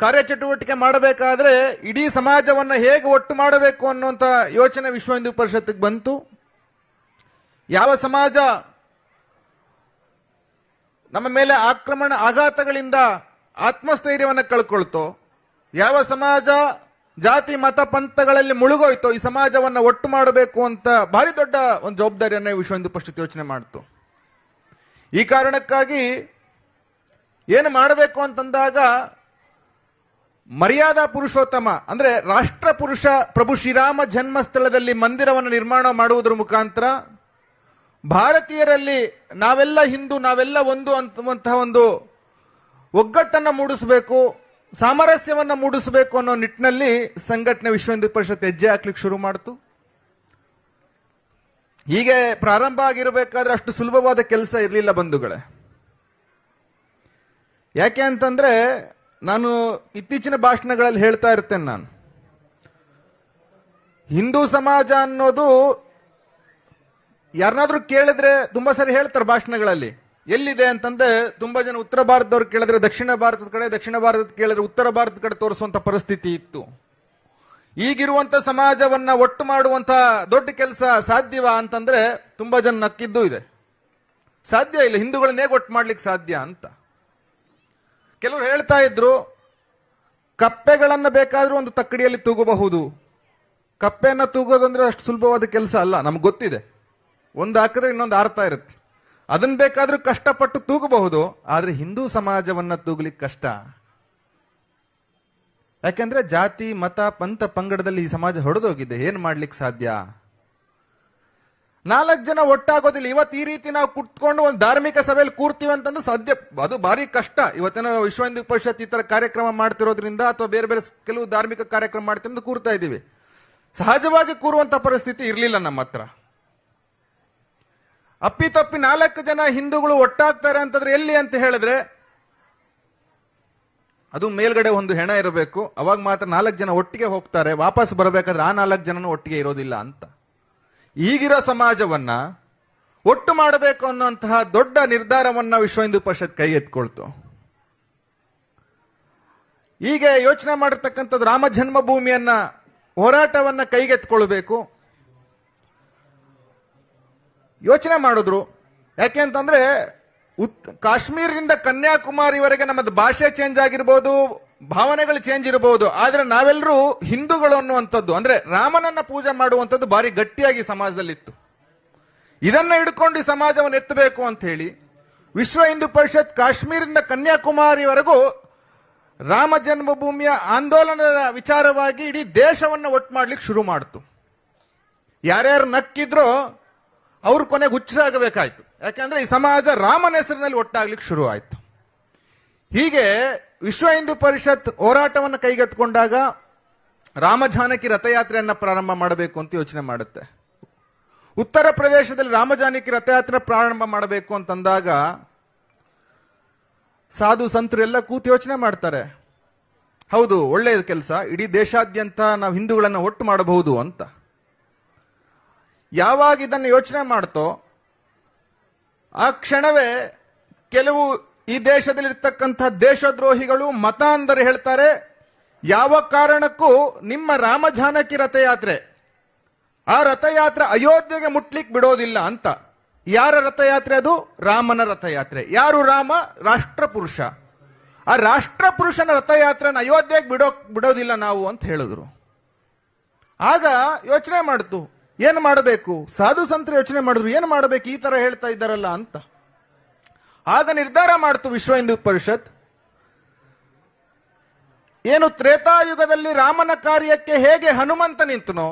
ಕಾರ್ಯಚಟುವಟಿಕೆ ಮಾಡಬೇಕಾದ್ರೆ ಇಡೀ ಸಮಾಜವನ್ನ ಹೇಗೆ ಒಟ್ಟು ಮಾಡಬೇಕು ಅನ್ನುವಂಥ ಯೋಚನೆ ವಿಶ್ವ ಹಿಂದೂ ಪರಿಷತ್ಗೆ ಬಂತು. ಯಾವ ಸಮಾಜ ನಮ್ಮ ಮೇಲೆ ಆಘಾತಗಳಿಂದ ಆತ್ಮಸ್ಥೈರ್ಯವನ್ನು ಕಳ್ಕೊಳ್ತೋ, ಯಾವ ಸಮಾಜ ಜಾತಿ ಮತ ಪಂಥಗಳಲ್ಲಿ ಮುಳುಗೋಯ್ತೋ, ಈ ಸಮಾಜವನ್ನ ಒಟ್ಟು ಮಾಡಬೇಕು ಅಂತ ಭಾರಿ ದೊಡ್ಡ ಒಂದು ಜವಾಬ್ದಾರಿಯನ್ನ ವಿಶ್ವ ಹಿಂದೂ ಪರಿಷತ್ ಯೋಚನೆ ಮಾಡ್ತು. ಈ ಕಾರಣಕ್ಕಾಗಿ ಏನು ಮಾಡಬೇಕು ಅಂತಂದಾಗ ಮರ್ಯಾದಾ ಪುರುಷೋತ್ತಮ ಅಂದ್ರೆ ರಾಷ್ಟ್ರ ಪುರುಷ ಪ್ರಭು ಶ್ರೀರಾಮ ಜನ್ಮಸ್ಥಳದಲ್ಲಿ ಮಂದಿರವನ್ನು ನಿರ್ಮಾಣ ಮಾಡುವುದರ ಮುಖಾಂತರ ಭಾರತೀಯರಲ್ಲಿ ನಾವೆಲ್ಲ ಹಿಂದೂ, ನಾವೆಲ್ಲ ಒಂದು ಅಂತುವಂತಹ ಒಂದು ಒಗ್ಗಟ್ಟನ್ನು ಮೂಡಿಸಬೇಕು, ಸಾಮರಸ್ಯವನ್ನು ಮೂಡಿಸಬೇಕು ಅನ್ನೋ ನಿಟ್ಟಿನಲ್ಲಿ ಸಂಘಟನೆ ವಿಶ್ವ ಹಿಂದೂ ಪರಿಷತ್ ಹೆಜ್ಜೆ ಹಾಕ್ಲಿಕ್ಕೆ ಶುರು ಮಾಡ್ತು. ಹೀಗೆ ಪ್ರಾರಂಭ ಆಗಿರಬೇಕಾದ್ರೆ ಅಷ್ಟು ಸುಲಭವಾದ ಕೆಲಸ ಇರಲಿಲ್ಲ ಬಂಧುಗಳೇ. ಯಾಕೆ ಅಂತಂದ್ರೆ ನಾನು ಇತ್ತೀಚಿನ ಭಾಷಣಗಳಲ್ಲಿ ಹೇಳ್ತಾ ಇರ್ತೇನೆ, ನಾನು ಹಿಂದೂ ಸಮಾಜ ಅನ್ನೋದು ಯಾರನ್ನಾದ್ರೂ ಕೇಳಿದ್ರೆ ತುಂಬಾ ಸರಿ ಹೇಳ್ತಾರೆ ಭಾಷಣಗಳಲ್ಲಿ, ಎಲ್ಲಿದೆ ಅಂತಂದ್ರೆ ತುಂಬಾ ಜನ ಉತ್ತರ ಭಾರತದವ್ರು ಕೇಳಿದ್ರೆ ದಕ್ಷಿಣ ಭಾರತದ ಕಡೆ, ದಕ್ಷಿಣ ಭಾರತದ ಕೇಳಿದ್ರೆ ಉತ್ತರ ಭಾರತದ ಕಡೆ ತೋರಿಸುವಂತ ಪರಿಸ್ಥಿತಿ ಇತ್ತು. ಈಗಿರುವಂತ ಸಮಾಜವನ್ನ ಒಟ್ಟು ಮಾಡುವಂತ ದೊಡ್ಡ ಕೆಲಸ ಸಾಧ್ಯವಾ ಅಂತಂದ್ರೆ ತುಂಬಾ ಜನ ನಕ್ಕಿದ್ದು ಇದೆ. ಸಾಧ್ಯ ಇಲ್ಲ, ಹಿಂದೂಗಳನ್ನ ಹೇಗೆ ಒಟ್ಟು ಮಾಡ್ಲಿಕ್ಕೆ ಸಾಧ್ಯ ಅಂತ. ಕೆಲವರು ಹೇಳ್ತಾ ಇದ್ರು, ಕಪ್ಪೆಗಳನ್ನ ಬೇಕಾದ್ರೂ ಒಂದು ತಕ್ಕಡಿಯಲ್ಲಿ ತೂಗಬಹುದು, ಕಪ್ಪೆಯನ್ನ ತೂಗೋದಂದ್ರೆ ಅಷ್ಟು ಸುಲಭವಾದ ಕೆಲಸ ಅಲ್ಲ, ನಮ್ಗೆ ಗೊತ್ತಿದೆ. ಒಂದು ಹಾಕಿದ್ರೆ ಇನ್ನೊಂದು ಆರ್ತಾ ಇರುತ್ತೆ, ಅದನ್ನ ಬೇಕಾದ್ರೂ ಕಷ್ಟಪಟ್ಟು ತೂಗಬಹುದು. ಆದ್ರೆ ಹಿಂದೂ ಸಮಾಜವನ್ನ ತೂಗಲಿಕ್ಕೆ ಕಷ್ಟ. ಯಾಕೆಂದ್ರೆ ಜಾತಿ ಮತ ಪಂಥ ಪಂಗಡದಲ್ಲಿ ಈ ಸಮಾಜ ಹೊಡೆದೋಗಿದೆ, ಏನ್ ಮಾಡ್ಲಿಕ್ಕೆ ಸಾಧ್ಯ? 4 ಜನ ಒಟ್ಟಾಗೋದಿಲ್ಲ. ಇವತ್ತು ಈ ರೀತಿ ನಾವು ಕುತ್ಕೊಂಡು ಒಂದು ಧಾರ್ಮಿಕ ಸಭೆಯಲ್ಲಿ ಕೂರ್ತೀವಿ ಅಂತಂದ್ರೆ ಸಾಧ್ಯ, ಅದು ಭಾರಿ ಕಷ್ಟ. ಇವತ್ತೇನೋ ವಿಶ್ವ ಹಿಂದೂ ಪರಿಷತ್ ಈ ತರ ಕಾರ್ಯಕ್ರಮ ಮಾಡ್ತಿರೋದ್ರಿಂದ ಅಥವಾ ಬೇರೆ ಬೇರೆ ಕೆಲವು ಧಾರ್ಮಿಕ ಕಾರ್ಯಕ್ರಮ ಮಾಡ್ತಿರೋದು ಕೂರ್ತಾ ಇದ್ದೀವಿ. ಸಹಜವಾಗಿ ಕೂರುವಂತ ಪರಿಸ್ಥಿತಿ ಇರಲಿಲ್ಲ ನಮ್ಮ ಹತ್ರ. ಅಪ್ಪಿತಪ್ಪಿ 4 ಜನ ಹಿಂದೂಗಳು ಒಟ್ಟಾಗ್ತಾರೆ ಅಂತಂದ್ರೆ ಎಲ್ಲಿ ಅಂತ ಹೇಳಿದ್ರೆ ಅದು ಮೇಲ್ಗಡೆ ಒಂದು ಹೆಣ ಇರಬೇಕು, ಅವಾಗ ಮಾತ್ರ 4 ಜನ ಒಟ್ಟಿಗೆ ಹೋಗ್ತಾರೆ. ವಾಪಸ್ ಬರಬೇಕಾದ್ರೆ ಆ 4 ಜನನು ಒಟ್ಟಿಗೆ ಇರೋದಿಲ್ಲ ಅಂತ. ಈಗಿರೋ ಸಮಾಜವನ್ನ ಒಟ್ಟು ಮಾಡಬೇಕು ಅನ್ನುವಂತಹ ದೊಡ್ಡ ನಿರ್ಧಾರವನ್ನ ವಿಶ್ವ ಹಿಂದೂ ಪರಿಷತ್ ಕೈಗೆತ್ಕೊಳ್ತು. ಹೀಗೆ ಯೋಚನೆ ಮಾಡಿರ್ತಕ್ಕಂಥದ್ದು ರಾಮ ಜನ್ಮಭೂಮಿಯನ್ನ ಹೋರಾಟವನ್ನ ಕೈಗೆತ್ಕೊಳ್ಬೇಕು ಯೋಚನೆ ಮಾಡಿದ್ರು. ಯಾಕೆ ಅಂತಂದ್ರೆ ಕಾಶ್ಮೀರದಿಂದ ಕನ್ಯಾಕುಮಾರಿವರೆಗೆ ನಮ್ಮದು ಭಾಷೆ ಚೇಂಜ್ ಆಗಿರ್ಬೋದು, ಭಾವನೆಗಳು ಚೇಂಜ್ ಇರಬಹುದು, ಆದ್ರೆ ನಾವೆಲ್ಲರೂ ಹಿಂದೂಗಳು ಅನ್ನುವಂಥದ್ದು ಅಂದ್ರೆ ರಾಮನನ್ನ ಪೂಜೆ ಮಾಡುವಂಥದ್ದು ಭಾರಿ ಗಟ್ಟಿಯಾಗಿ ಸಮಾಜದಲ್ಲಿತ್ತು. ಇದನ್ನ ಹಿಡ್ಕೊಂಡು ಈ ಸಮಾಜವನ್ನು ಎತ್ತಬೇಕು ಅಂತ ಹೇಳಿ ವಿಶ್ವ ಹಿಂದೂ ಪರಿಷತ್ ಕಾಶ್ಮೀರದಿಂದ ಕನ್ಯಾಕುಮಾರಿವರೆಗೂ ರಾಮ ಜನ್ಮಭೂಮಿಯ ಆಂದೋಲನದ ವಿಚಾರವಾಗಿ ಇಡೀ ದೇಶವನ್ನ ಒಟ್ಟು ಮಾಡ್ಲಿಕ್ಕೆ ಶುರು ಮಾಡ್ತು. ಯಾರ್ಯಾರು ನಕ್ಕಿದ್ರೋ ಅವ್ರು ಕೊನೆಗೆ ಹುಚ್ಚರಾಗಬೇಕಾಯ್ತು. ಯಾಕಂದ್ರೆ ಈ ಸಮಾಜ ರಾಮನ ಹೆಸರಿನಲ್ಲಿ ಒಟ್ಟಾಗ್ಲಿಕ್ಕೆ ಶುರು ಆಯ್ತು. ಹೀಗೆ ವಿಶ್ವ ಹಿಂದೂ ಪರಿಷತ್ ಹೋರಾಟವನ್ನು ಕೈಗೆತ್ತಿಕೊಂಡಾಗ ರಾಮ ಜಾನಕಿ ರಥಯಾತ್ರೆಯನ್ನ ಪ್ರಾರಂಭ ಮಾಡಬೇಕು ಅಂತ ಯೋಚನೆ ಮಾಡುತ್ತೆ. ಉತ್ತರ ಪ್ರದೇಶದಲ್ಲಿ ರಾಮ ಜಾನಕಿ ರಥಯಾತ್ರೆ ಪ್ರಾರಂಭ ಮಾಡಬೇಕು ಅಂತಂದಾಗ ಸಾಧು ಸಂತರು ಎಲ್ಲ ಕೂತು ಯೋಚನೆ ಮಾಡ್ತಾರೆ, ಹೌದು, ಒಳ್ಳೆಯ ಕೆಲಸ, ಇಡೀ ದೇಶಾದ್ಯಂತ ನಾವು ಹಿಂದೂಗಳನ್ನು ಒಟ್ಟು ಮಾಡಬಹುದು ಅಂತ. ಯಾವಾಗ ಇದನ್ನು ಯೋಚನೆ ಮಾಡ್ತೋ ಆ ಕ್ಷಣವೇ ಕೆಲವು ಈ ದೇಶದಲ್ಲಿರ್ತಕ್ಕಂಥ ದೇಶದ್ರೋಹಿಗಳು ಮತಾಂಧರು ಹೇಳ್ತಾರೆ, ಯಾವ ಕಾರಣಕ್ಕೂ ನಿಮ್ಮ ರಾಮ ಜಾನಕಿ ರಥಯಾತ್ರೆ, ಆ ರಥಯಾತ್ರೆ ಅಯೋಧ್ಯೆಗೆ ಮುಟ್ಲಿಕ್ಕೆ ಬಿಡೋದಿಲ್ಲ ಅಂತ. ಯಾರ ರಥಯಾತ್ರೆ ಅದು? ರಾಮನ ರಥಯಾತ್ರೆ. ಯಾರು ರಾಮ? ರಾಷ್ಟ್ರ ಪುರುಷ. ಆ ರಾಷ್ಟ್ರ ಪುರುಷನ ರಥಯಾತ್ರೆನ ಅಯೋಧ್ಯೆಗೆ ಬಿಡೋದಿಲ್ಲ ನಾವು ಅಂತ ಹೇಳಿದ್ರು. ಆಗ ಯೋಚನೆ ಮಾಡ್ತು, ಏನು ಮಾಡಬೇಕು? ಸಾಧು ಸಂತರು ಯೋಚನೆ ಮಾಡಿದ್ರು, ಏನು ಮಾಡಬೇಕು, ಈ ತರ ಹೇಳ್ತಾ ಇದ್ದಾರಲ್ಲ ಅಂತ. ಆಗ ನಿರ್ಧಾರ ಮಾಡ್ತು ವಿಶ್ವ ಹಿಂದೂ ಪರಿಷತ್, ಏನು ತ್ರೇತಾಯುಗದಲ್ಲಿ ರಾಮನ ಕಾರ್ಯಕ್ಕೆ ಹೇಗೆ ಹನುಮಂತ ನಿಂತನೋ,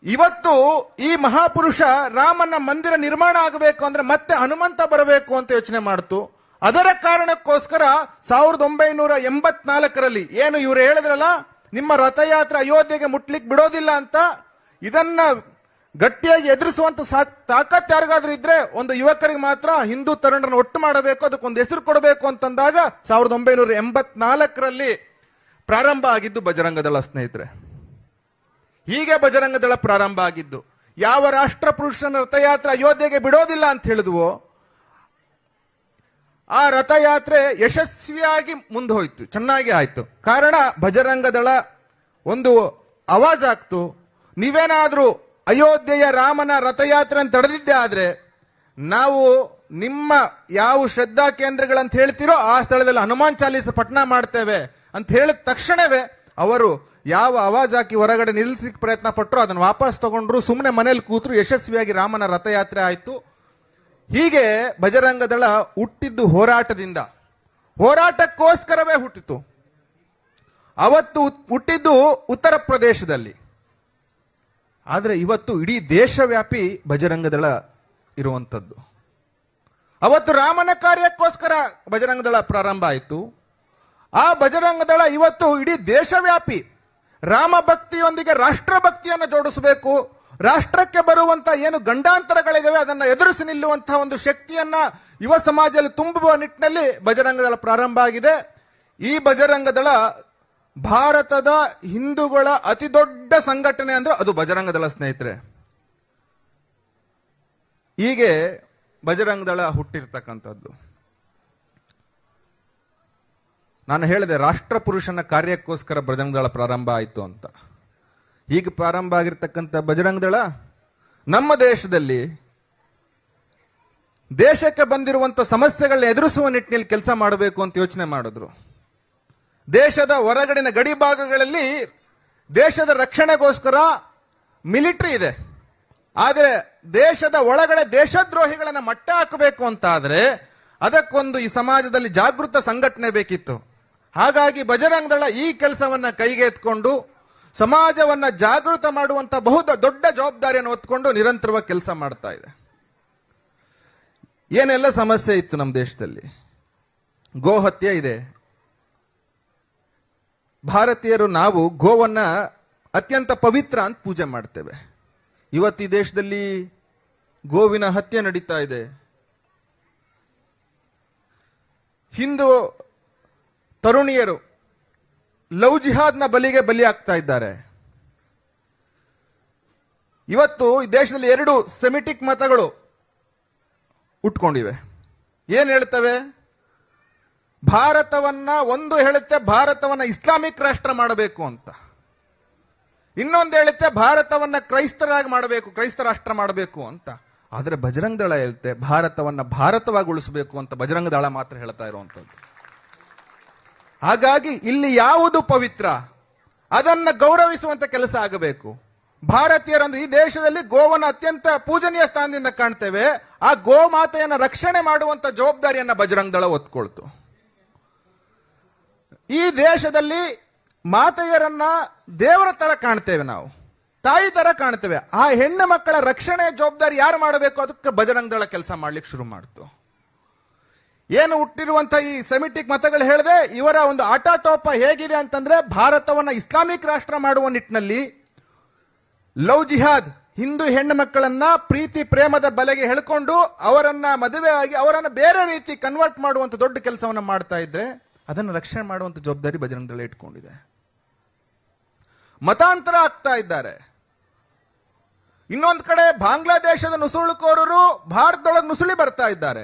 ಇವತ್ತು ಈ ಮಹಾಪುರುಷ ರಾಮನ ಮಂದಿರ ನಿರ್ಮಾಣ ಆಗಬೇಕು ಅಂದ್ರೆ ಮತ್ತೆ ಹನುಮಂತ ಬರಬೇಕು ಅಂತ ಯೋಚನೆ ಮಾಡ್ತು. ಅದರ ಕಾರಣಕ್ಕೋಸ್ಕರ 1984ರಲ್ಲಿ ಏನು ಇವರು ಹೇಳಿದ್ರಲ್ಲ, ನಿಮ್ಮ ರಥಯಾತ್ರೆ ಅಯೋಧ್ಯೆಗೆ ಮುಟ್ಲಿಕ್ಕೆ ಬಿಡೋದಿಲ್ಲ ಅಂತ, ಇದನ್ನ ಗಟ್ಟಿಯಾಗಿ ಎದುರಿಸುವಂತ ತಾಕತ್ ಯಾರಿಗಾದ್ರೂ ಇದ್ರೆ ಒಂದು ಯುವಕರಿಗೆ ಮಾತ್ರ ಹಿಂದೂ ತರುಣರನ್ನು ಒಟ್ಟು ಮಾಡಬೇಕು, ಅದಕ್ಕೊಂದು ಹೆಸರು ಕೊಡಬೇಕು ಅಂತಂದಾಗ 1984ರಲ್ಲಿ ಪ್ರಾರಂಭ ಆಗಿದ್ದು ಬಜರಂಗ ದಳ. ಸ್ನೇಹಿತರೆ, ಹೀಗೆ ಬಜರಂಗ ದಳ ಪ್ರಾರಂಭ ಆಗಿದ್ದು. ಯಾವ ರಾಷ್ಟ್ರ ಪುರುಷನ ರಥಯಾತ್ರೆ ಅಯೋಧ್ಯೆಗೆ ಬಿಡೋದಿಲ್ಲ ಅಂತ ಹೇಳಿದ್ವೋ ಆ ರಥಯಾತ್ರೆ ಯಶಸ್ವಿಯಾಗಿ ಮುಂದೆ ಹೋಯ್ತು, ಚೆನ್ನಾಗಿ ಆಯ್ತು. ಕಾರಣ ಬಜರಂಗ ದಳ ಒಂದು ಆವಾಜ್ ಆಗ್ತು, ನೀವೇನಾದ್ರೂ ಅಯೋಧ್ಯೆಯ ರಾಮನ ರಥಯಾತ್ರೆ ಅಂತ ತಡೆದಿದ್ದೆ ಆದ್ರೆ ನಾವು ನಿಮ್ಮ ಯಾವ ಶ್ರದ್ಧಾ ಕೇಂದ್ರಗಳಂತ ಹೇಳ್ತಿರೋ ಆ ಸ್ಥಳದಲ್ಲಿ ಹನುಮಾನ್ ಚಾಲೀಸ ಪಠಣ ಮಾಡ್ತೇವೆ ಅಂತ ಹೇಳಿದ ತಕ್ಷಣವೇ ಅವರು ಯಾವ ಆವಾಜ್ ಹಾಕಿ ಹೊರಗಡೆ ನಿಲ್ಲಿಸಲಿಕ್ಕೆ ಪ್ರಯತ್ನ ಪಟ್ಟರು ಅದನ್ನು ವಾಪಸ್ ತಗೊಂಡ್ರು, ಸುಮ್ಮನೆ ಮನೇಲಿ ಕೂತ್ರು, ಯಶಸ್ವಿಯಾಗಿ ರಾಮನ ರಥಯಾತ್ರೆ ಆಯ್ತು. ಹೀಗೆ ಬಜರಂಗ ದಳ ಹುಟ್ಟಿದ್ದು ಹೋರಾಟದಿಂದ, ಹೋರಾಟಕ್ಕೋಸ್ಕರವೇ ಹುಟ್ಟಿತು. ಅವತ್ತು ಹುಟ್ಟಿದ್ದು ಉತ್ತರ ಪ್ರದೇಶದಲ್ಲಿ, ಆದರೆ ಇವತ್ತು ಇಡೀ ದೇಶವ್ಯಾಪಿ ಬಜರಂಗ ದಳ ಇರುವಂಥದ್ದು. ಅವತ್ತು ರಾಮನ ಕಾರ್ಯಕ್ಕೋಸ್ಕರ ಬಜರಂಗ ದಳ ಪ್ರಾರಂಭ ಆಯಿತು. ಆ ಬಜರಂಗ ದಳ ಇವತ್ತು ಇಡೀ ದೇಶವ್ಯಾಪಿ ರಾಮ ಭಕ್ತಿಯೊಂದಿಗೆ ರಾಷ್ಟ್ರ ಭಕ್ತಿಯನ್ನು ಜೋಡಿಸಬೇಕು, ರಾಷ್ಟ್ರಕ್ಕೆ ಬರುವಂತ ಏನು ಗಂಡಾಂತರಗಳಿದಾವೆ ಅದನ್ನು ಎದುರಿಸಿ ನಿಲ್ಲುವಂತಹ ಒಂದು ಶಕ್ತಿಯನ್ನ ಯುವ ಸಮಾಜದಲ್ಲಿ ತುಂಬುವ ನಿಟ್ಟಿನಲ್ಲಿ ಬಜರಂಗ ದಳ ಪ್ರಾರಂಭ ಆಗಿದೆ. ಈ ಬಜರಂಗ ದಳ ಭಾರತದ ಹಿಂದೂಗಳ ಅತಿ ದೊಡ್ಡ ಸಂಘಟನೆ ಅಂದ್ರೆ ಅದು ಬಜರಂಗ ದಳ. ಸ್ನೇಹಿತರೆ, ಹೀಗೆ ಬಜರಂಗ ದಳ ಹುಟ್ಟಿರ್ತಕ್ಕಂಥದ್ದು. ನಾನು ಹೇಳಿದೆ ರಾಷ್ಟ್ರ ಪುರುಷನ ಕಾರ್ಯಕ್ಕೋಸ್ಕರ ಬಜರಂಗ ದಳ ಪ್ರಾರಂಭ ಆಯಿತು ಅಂತ. ಈಗ ಪ್ರಾರಂಭ ಆಗಿರ್ತಕ್ಕಂಥ ಬಜರಂಗ ದಳ ನಮ್ಮ ದೇಶದಲ್ಲಿ ದೇಶಕ್ಕೆ ಬಂದಿರುವಂತ ಸಮಸ್ಯೆಗಳನ್ನ ಎದುರಿಸುವ ನಿಟ್ಟಿನಲ್ಲಿ ಕೆಲಸ ಮಾಡಬೇಕು ಅಂತ ಯೋಚನೆ ಮಾಡಿದ್ರು. ದೇಶದ ಹೊರಗಡಿನ ಗಡಿ ಭಾಗಗಳಲ್ಲಿ ದೇಶದ ರಕ್ಷಣೆಗೋಸ್ಕರ ಮಿಲಿಟರಿ ಇದೆ, ಆದರೆ ದೇಶದ ಒಳಗಡೆ ದೇಶದ್ರೋಹಿಗಳನ್ನ ಮಟ್ಟ ಹಾಕಬೇಕು ಅಂತ ಆದ್ರೆ ಅದಕ್ಕೊಂದು ಈ ಸಮಾಜದಲ್ಲಿ ಜಾಗೃತ ಸಂಘಟನೆ ಬೇಕಿತ್ತು. ಹಾಗಾಗಿ ಬಜರಂಗ ದಳ ಈ ಕೆಲಸವನ್ನ ಕೈಗೆ ಎತ್ಕೊಂಡು ಸಮಾಜವನ್ನ ಜಾಗೃತ ಮಾಡುವಂತ ದೊಡ್ಡ ಜವಾಬ್ದಾರಿಯನ್ನು ಹೊತ್ಕೊಂಡು ನಿರಂತರವಾಗಿ ಕೆಲಸ ಮಾಡ್ತಾ ಇದೆ. ಏನೆಲ್ಲ ಸಮಸ್ಯೆ ಇತ್ತು ನಮ್ಮ ದೇಶದಲ್ಲಿ? ಗೋಹತ್ಯೆ ಇದೆ. ಭಾರತೀಯರು ನಾವು ಗೋವನ್ನ ಅತ್ಯಂತ ಪವಿತ್ರ ಅಂತ ಪೂಜೆ ಮಾಡ್ತೇವೆ. ಇವತ್ತು ಈ ದೇಶದಲ್ಲಿ ಗೋವಿನ ಹತ್ಯೆ ನಡೀತಾ ಇದೆ. ಹಿಂದೂ ತರುಣಿಯರು ಲವ್ ಜಿಹಾದ್ನ ಬಲಿ ಆಗ್ತಾ ಇದ್ದಾರೆ. ಇವತ್ತು ಈ ದೇಶದಲ್ಲಿ 2 ಸೆಮಿಟಿಕ್ ಮತಗಳು ಹುಟ್ಕೊಂಡಿವೆ. ಏನ್ ಹೇಳ್ತವೆ? ಭಾರತವನ್ನ ಒಂದು ಹೇಳುತ್ತೆ ಭಾರತವನ್ನ ಇಸ್ಲಾಮಿಕ್ ರಾಷ್ಟ್ರ ಮಾಡಬೇಕು ಅಂತ, ಇನ್ನೊಂದು ಹೇಳುತ್ತೆ ಭಾರತವನ್ನ ಕ್ರೈಸ್ತರಾಗಿ ಮಾಡಬೇಕು, ಕ್ರೈಸ್ತ ರಾಷ್ಟ್ರ ಮಾಡಬೇಕು ಅಂತ. ಆದ್ರೆ ಬಜರಂಗ ದಳ ಹೇಳುತ್ತೆ ಭಾರತವನ್ನ ಭಾರತವಾಗಿ ಉಳಿಸಬೇಕು ಅಂತ ಬಜರಂಗ ದಳ ಮಾತ್ರ ಹೇಳ್ತಾ ಇರುವಂತದ್ದು. ಹಾಗಾಗಿ ಇಲ್ಲಿ ಯಾವುದು ಪವಿತ್ರ ಅದನ್ನ ಗೌರವಿಸುವಂತ ಕೆಲಸ ಆಗಬೇಕು. ಭಾರತೀಯರಂದ್ರೆ ಈ ದೇಶದಲ್ಲಿ ಗೋವನ್ನ ಅತ್ಯಂತ ಪೂಜನೀಯ ಸ್ಥಾನದಿಂದ ಕಾಣ್ತೇವೆ. ಆ ಗೋಮಾತೆಯನ್ನ ರಕ್ಷಣೆ ಮಾಡುವಂತ ಜವಾಬ್ದಾರಿಯನ್ನ ಬಜರಂಗ ದಳ ಹೊತ್ಕೊಳ್ತು. ಈ ದೇಶದಲ್ಲಿ ಮಾತೆಯರನ್ನ ದೇವರ ತರ ಕಾಣ್ತೇವೆ, ನಾವು ತಾಯಿ ತರ ಕಾಣ್ತೇವೆ. ಆ ಹೆಣ್ಣು ಮಕ್ಕಳ ರಕ್ಷಣೆ ಜವಾಬ್ದಾರಿ ಯಾರು ಮಾಡಬೇಕು? ಅದಕ್ಕೆ ಬಜರಂಗ ದಳ ಕೆಲಸ ಮಾಡ್ಲಿಕ್ಕೆ ಶುರು ಮಾಡ್ತು. ಏನು ಹುಟ್ಟಿರುವಂತ ಈ ಸೆಮಿಟಿಕ್ ಮತಗಳು ಹೇಳಿದೆ, ಇವರ ಒಂದು ಆಟಾಟೋಪ ಹೇಗಿದೆ ಅಂತಂದ್ರೆ ಭಾರತವನ್ನ ಇಸ್ಲಾಮಿಕ್ ರಾಷ್ಟ್ರ ಮಾಡುವ ನಿಟ್ಟಿನಲ್ಲಿ ಲವ್ ಜಿಹಾದ್, ಹಿಂದೂ ಹೆಣ್ಣು ಮಕ್ಕಳನ್ನ ಪ್ರೀತಿ ಪ್ರೇಮದ ಬಲೆಗೆ ಎಳ್ಕೊಂಡು ಅವರನ್ನ ಮದುವೆ ಆಗಿ ಅವರನ್ನ ಬೇರೆ ರೀತಿ ಕನ್ವರ್ಟ್ ಮಾಡುವಂತ ದೊಡ್ಡ ಕೆಲಸವನ್ನ ಮಾಡ್ತಾ ಇದ್ರೆ ಅದನ್ನು ರಕ್ಷಣೆ ಮಾಡುವಂಥ ಜವಾಬ್ದಾರಿ ಬಜರಂಗ ದಳ ಇಟ್ಕೊಂಡಿದೆ. ಮತಾಂತರ ಆಗ್ತಾ ಇದ್ದಾರೆ. ಇನ್ನೊಂದು ಕಡೆ ಬಾಂಗ್ಲಾದೇಶದ ನುಸುಳುಕೋರರು ಭಾರತದೊಳಗೆ ನುಸುಳಿ ಬರ್ತಾ ಇದ್ದಾರೆ.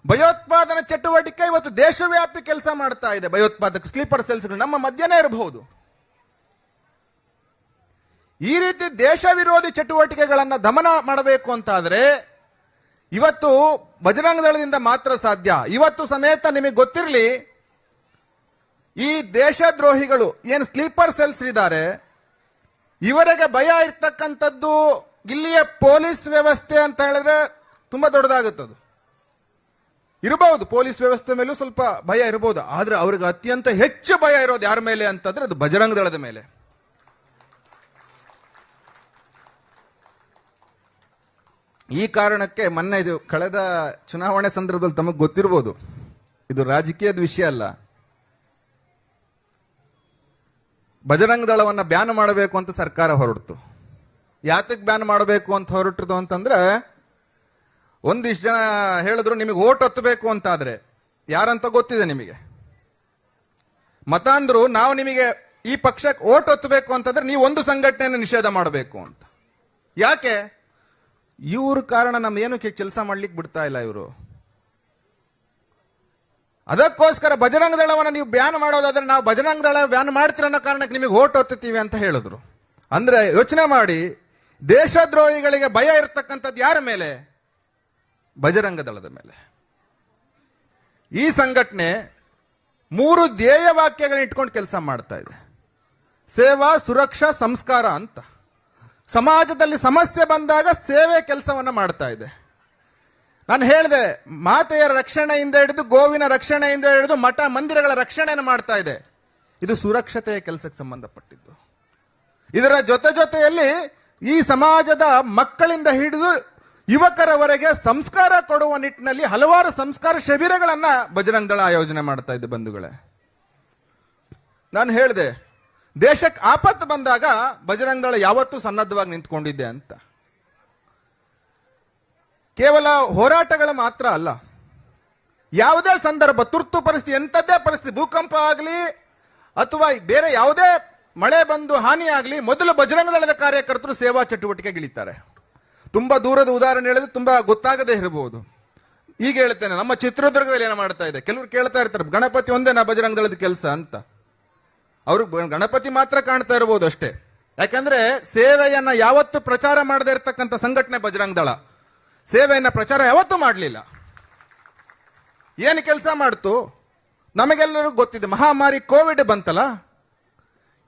ಭಯೋತ್ಪಾದನಾ ಚಟುವಟಿಕೆ ಇವತ್ತು ದೇಶವ್ಯಾಪಿ ಕೆಲಸ ಮಾಡ್ತಾ ಇದೆ. ಭಯೋತ್ಪಾದಕ ಸ್ಲೀಪರ್ ಸೆಲ್ಸ್ಗಳು ನಮ್ಮ ಮಧ್ಯನೇ ಇರಬಹುದು. ಈ ರೀತಿ ದೇಶ ವಿರೋಧಿ ಚಟುವಟಿಕೆಗಳನ್ನು ದಮನ ಮಾಡಬೇಕು ಅಂತಾದರೆ ಇವತ್ತು ಬಜರಂಗ ದಳದಿಂದ ಮಾತ್ರ ಸಾಧ್ಯ. ಇವತ್ತು ಸಮೇತ ನಿಮಗೆ ಗೊತ್ತಿರಲಿ, ಈ ದೇಶದ್ರೋಹಿಗಳು ಏನು ಸ್ಲೀಪರ್ ಸೆಲ್ಸ್ ಇದ್ದಾರೆ, ಇವರಿಗೆ ಭಯ ಇರ್ತಕ್ಕಂಥದ್ದು ಇಲ್ಲಿಯ ಪೊಲೀಸ್ ವ್ಯವಸ್ಥೆ ಅಂತ ಹೇಳಿದ್ರೆ ತುಂಬಾ ದೊಡ್ಡದಾಗುತ್ತದು. ಇರಬಹುದು, ಪೊಲೀಸ್ ವ್ಯವಸ್ಥೆ ಮೇಲೂ ಸ್ವಲ್ಪ ಭಯ ಇರಬಹುದು. ಆದ್ರೆ ಅವ್ರಿಗೆ ಅತ್ಯಂತ ಹೆಚ್ಚು ಭಯ ಇರೋದು ಯಾರ ಮೇಲೆ ಅಂತಂದ್ರೆ ಅದು ಬಜರಂಗ ದಳದ ಮೇಲೆ. ಈ ಕಾರಣಕ್ಕೆ ಮೊನ್ನೆ ಇದು ಕಳೆದ ಚುನಾವಣೆ ಸಂದರ್ಭದಲ್ಲಿ ತಮಗೆ ಗೊತ್ತಿರಬಹುದು, ಇದು ರಾಜಕೀಯದ ವಿಷಯ ಅಲ್ಲ, ಬಜರಂಗ ದಳವನ್ನು ಬ್ಯಾನ್ ಮಾಡಬೇಕು ಅಂತ ಸರ್ಕಾರ ಹೊರಡ್ತು. ಯಾತಕ್ಕೆ ಬ್ಯಾನ್ ಮಾಡಬೇಕು ಅಂತ ಹೊರಟದು ಅಂತಂದ್ರೆ, ಒಂದಿಷ್ಟು ಜನ ಹೇಳಿದ್ರು ನಿಮಗೆ ಓಟ್ ಹತ್ತಬೇಕು ಅಂತಾದ್ರೆ, ಯಾರಂತ ಗೊತ್ತಿದೆ ನಿಮಗೆ, ಮತಾಂಧರು ನಾವು ನಿಮಗೆ ಈ ಪಕ್ಷಕ್ಕೆ ಓಟ್ ಹತ್ತಬೇಕು ಅಂತಂದ್ರೆ ನೀವು ಒಂದು ಸಂಘಟನೆಯನ್ನು ನಿಷೇಧ ಮಾಡಬೇಕು ಅಂತ. ಯಾಕೆ? ಇವ್ರ ಕಾರಣ ನಮ್ಮ ಏನಕ್ಕೆ ಕೆಲಸ ಮಾಡ್ಲಿಕ್ಕೆ ಬಿಡ್ತಾ ಇಲ್ಲ ಇವರು. ಅದಕ್ಕೋಸ್ಕರ ಬಜರಂಗ ದಳವನ್ನು ನೀವು ಬ್ಯಾನ್ ಮಾಡೋದಾದ್ರೆ ನಾವು ಬಜರಂಗ ದಳ ಬ್ಯಾನ್ ಮಾಡ್ತೀರ ಅನ್ನೋ ಕಾರಣಕ್ಕೆ ನಿಮಗೆ ಓಟ್ ಹೊತ್ತೀವಿ ಅಂತ ಹೇಳಿದ್ರು. ಅಂದ್ರೆ ಯೋಚನೆ ಮಾಡಿ, ದೇಶದ್ರೋಹಿಗಳಿಗೆ ಭಯ ಇರತಕ್ಕಂಥದ್ದು ಯಾರ ಮೇಲೆ? ಬಜರಂಗ ದಳದ ಮೇಲೆ. ಈ ಸಂಘಟನೆ 3 ಧ್ಯೇಯ ವಾಕ್ಯಗಳನ್ನ ಇಟ್ಕೊಂಡು ಕೆಲಸ ಮಾಡ್ತಾ ಇದೆ. ಸೇವಾ, ಸುರಕ್ಷಾ, ಸಂಸ್ಕಾರ ಅಂತ. ಸಮಾಜದಲ್ಲಿ ಸಮಸ್ಯೆ ಬಂದಾಗ ಸೇವೆ ಕೆಲಸವನ್ನ ಮಾಡ್ತಾ ಇದೆ. ನಾನು ಹೇಳಿದೆ, ಮಾತೆಯರ ರಕ್ಷಣೆಯಿಂದ ಹಿಡಿದು ಗೋವಿನ ರಕ್ಷಣೆಯಿಂದ ಹಿಡಿದು ಮಠ ಮಂದಿರಗಳ ರಕ್ಷಣೆಯನ್ನು ಮಾಡ್ತಾ ಇದೆ. ಇದು ಸುರಕ್ಷತೆಯ ಕೆಲಸಕ್ಕೆ ಸಂಬಂಧಪಟ್ಟಿದ್ದು. ಇದರ ಜೊತೆಯಲ್ಲಿ ಈ ಸಮಾಜದ ಮಕ್ಕಳಿಂದ ಹಿಡಿದು ಯುವಕರವರೆಗೆ ಸಂಸ್ಕಾರ ಕೊಡುವ ನಿಟ್ಟಿನಲ್ಲಿ ಹಲವಾರು ಸಂಸ್ಕಾರ ಶಿಬಿರಗಳನ್ನ ಬಜರಂಗ ದಳ ಆಯೋಜನೆ ಮಾಡ್ತಾ ಇದೆ. ಬಂಧುಗಳೇ, ನಾನು ಹೇಳಿದೆ, ದೇಶಕ್ಕೆ ಆಪತ್ತು ಬಂದಾಗ ಬಜರಂಗ ದಳ ಯಾವತ್ತೂ ಸನ್ನದ್ಧವಾಗಿ ನಿಂತ್ಕೊಂಡಿದ್ದೆ ಅಂತ. ಕೇವಲ ಹೋರಾಟಗಳು ಮಾತ್ರ ಅಲ್ಲ, ಯಾವುದೇ ಸಂದರ್ಭ, ತುರ್ತು ಪರಿಸ್ಥಿತಿ, ಎಂಥದ್ದೇ ಪರಿಸ್ಥಿತಿ, ಭೂಕಂಪ ಆಗಲಿ ಅಥವಾ ಬೇರೆ ಯಾವುದೇ ಮಳೆ ಬಂದು ಹಾನಿ ಆಗಲಿ, ಮೊದಲು ಬಜರಂಗ ದಳದ ಕಾರ್ಯಕರ್ತರು ಸೇವಾ ಚಟುವಟಿಕೆಗಿಳಿತಾರೆ. ತುಂಬಾ ದೂರದ ಉದಾಹರಣೆ ಹೇಳಿದ್ರೆ ತುಂಬಾ ಗೊತ್ತಾಗದೇ ಇರಬಹುದು. ಈಗ ಹೇಳ್ತೇನೆ, ನಮ್ಮ ಚಿತ್ರದುರ್ಗದಲ್ಲಿ ಏನು ಮಾಡ್ತಾ ಇದೆ, ಕೆಲವರು ಕೇಳ್ತಾ ಇರ್ತಾರೆ, ಗಣಪತಿ ಒಂದೇನಾ ಬಜರಂಗ ದಳದ ಕೆಲಸ ಅಂತ. ಅವ್ರಿಗೆ ಗಣಪತಿ ಮಾತ್ರ ಕಾಣ್ತಾ ಇರಬಹುದು ಅಷ್ಟೇ. ಯಾಕಂದ್ರೆ ಸೇವೆಯನ್ನ ಯಾವತ್ತು ಪ್ರಚಾರ ಮಾಡದೇ ಇರತಕ್ಕಂಥ ಸಂಘಟನೆ ಬಜರಂಗ ದಳ. ಸೇವೆಯನ್ನ ಪ್ರಚಾರ ಯಾವತ್ತೂ ಮಾಡಲಿಲ್ಲ. ಏನು ಕೆಲಸ ಮಾಡ್ತು ನಮಗೆಲ್ಲರಿಗೂ ಗೊತ್ತಿದೆ. ಮಹಾಮಾರಿ ಕೋವಿಡ್ ಬಂತಲ್ಲ,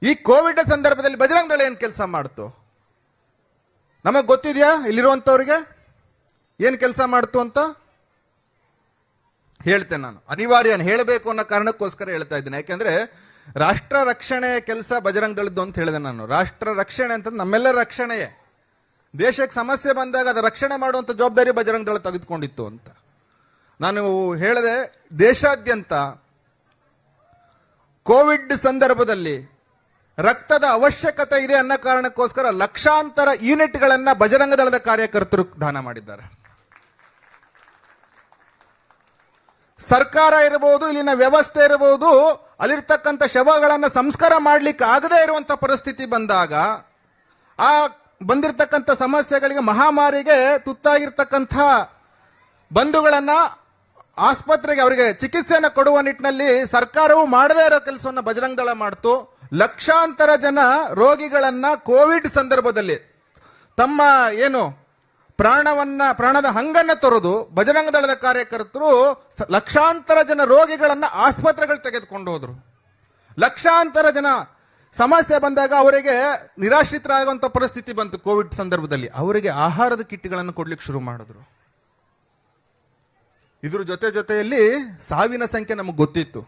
ಈ ಕೋವಿಡ್ ಸಂದರ್ಭದಲ್ಲಿ ಬಜರಂಗ ದಳ ಏನು ಕೆಲಸ ಮಾಡ್ತು ನಮಗೆ ಗೊತ್ತಿದೆಯಾ? ಇಲ್ಲಿರುವಂತವ್ರಿಗೆ ಏನು ಕೆಲಸ ಮಾಡ್ತು ಅಂತ ಹೇಳ್ತೇನೆ. ನಾನು ಅನಿವಾರ್ಯ ಹೇಳಬೇಕು ಅನ್ನೋ ಕಾರಣಕ್ಕೋಸ್ಕರ ಹೇಳ್ತಾ ಇದ್ದೇನೆ. ಯಾಕೆಂದ್ರೆ ರಾಷ್ಟ್ರ ರಕ್ಷಣೆ ಕೆಲಸ ಬಜರಂಗ ದಳದ್ದು ಅಂತ ಹೇಳಿದೆ ನಾನು. ರಾಷ್ಟ್ರ ರಕ್ಷಣೆ ಅಂತ ನಮ್ಮೆಲ್ಲರ ರಕ್ಷಣೆಯೇ. ದೇಶಕ್ಕೆ ಸಮಸ್ಯೆ ಬಂದಾಗ ಅದರ ರಕ್ಷಣೆ ಮಾಡುವಂಥ ಜವಾಬ್ದಾರಿ ಬಜರಂಗ ದಳ ತೆಗೆದುಕೊಂಡಿತ್ತು ಅಂತ ನಾನು ಹೇಳಿದೆ. ದೇಶಾದ್ಯಂತ ಕೋವಿಡ್ ಸಂದರ್ಭದಲ್ಲಿ ರಕ್ತದ ಅವಶ್ಯಕತೆ ಇದೆ ಅನ್ನೋ ಕಾರಣಕ್ಕೋಸ್ಕರ ಲಕ್ಷಾಂತರ ಯೂನಿಟ್ಗಳನ್ನ ಬಜರಂಗ ದಳದ ಕಾರ್ಯಕರ್ತರು ದಾನ ಮಾಡಿದ್ದಾರೆ. ಸರ್ಕಾರ ಇರಬಹುದು, ಇಲ್ಲಿನ ವ್ಯವಸ್ಥೆ ಇರಬಹುದು, ಅಲ್ಲಿರ್ತಕ್ಕಂಥ ಶವಗಳನ್ನು ಸಂಸ್ಕಾರ ಮಾಡ್ಲಿಕ್ಕೆ ಆಗದೇ ಇರುವಂತ ಪರಿಸ್ಥಿತಿ ಬಂದಾಗ, ಆ ಬಂದಿರತಕ್ಕಂಥ ಸಮಸ್ಯೆಗಳಿಗೆ, ಮಹಾಮಾರಿಗೆ ತುತ್ತಾಗಿರ್ತಕ್ಕಂಥ ಬಂಧುಗಳನ್ನ ಆಸ್ಪತ್ರೆಗೆ ಅವರಿಗೆ ಚಿಕಿತ್ಸೆಯನ್ನು ಕೊಡುವ ನಿಟ್ಟಿನಲ್ಲಿ ಸರ್ಕಾರವು ಮಾಡದೇ ಇರೋ ಕೆಲಸವನ್ನು ಬಜರಂಗ ದಳ ಮಾಡ್ತು. ಲಕ್ಷಾಂತರ ಜನ ರೋಗಿಗಳನ್ನ ಕೋವಿಡ್ ಸಂದರ್ಭದಲ್ಲಿ ತಮ್ಮ ಪ್ರಾಣದ ಹಂಗನ್ನ ತೊರೆದು ಬಜರಂಗ ದಳದ ಕಾರ್ಯಕರ್ತರು ಲಕ್ಷಾಂತರ ಜನ ರೋಗಿಗಳನ್ನ ಆಸ್ಪತ್ರೆಗಳು ತೆಗೆದುಕೊಂಡು ಹೋದ್ರು. ಲಕ್ಷಾಂತರ ಜನ ಸಮಸ್ಯೆ ಬಂದಾಗ ಅವರಿಗೆ ನಿರಾಶ್ರಿತರಾಗುವಂತ ಪರಿಸ್ಥಿತಿ ಬಂತು. ಕೋವಿಡ್ ಸಂದರ್ಭದಲ್ಲಿ ಅವರಿಗೆ ಆಹಾರದ ಕಿಟ್ಗಳನ್ನು ಕೊಡ್ಲಿಕ್ಕೆ ಶುರು ಮಾಡಿದ್ರು. ಇದ್ರ ಜೊತೆಯಲ್ಲಿ ಸಾವಿನ ಸಂಖ್ಯೆ ನಮಗೆ ಗೊತ್ತಿತ್ತು,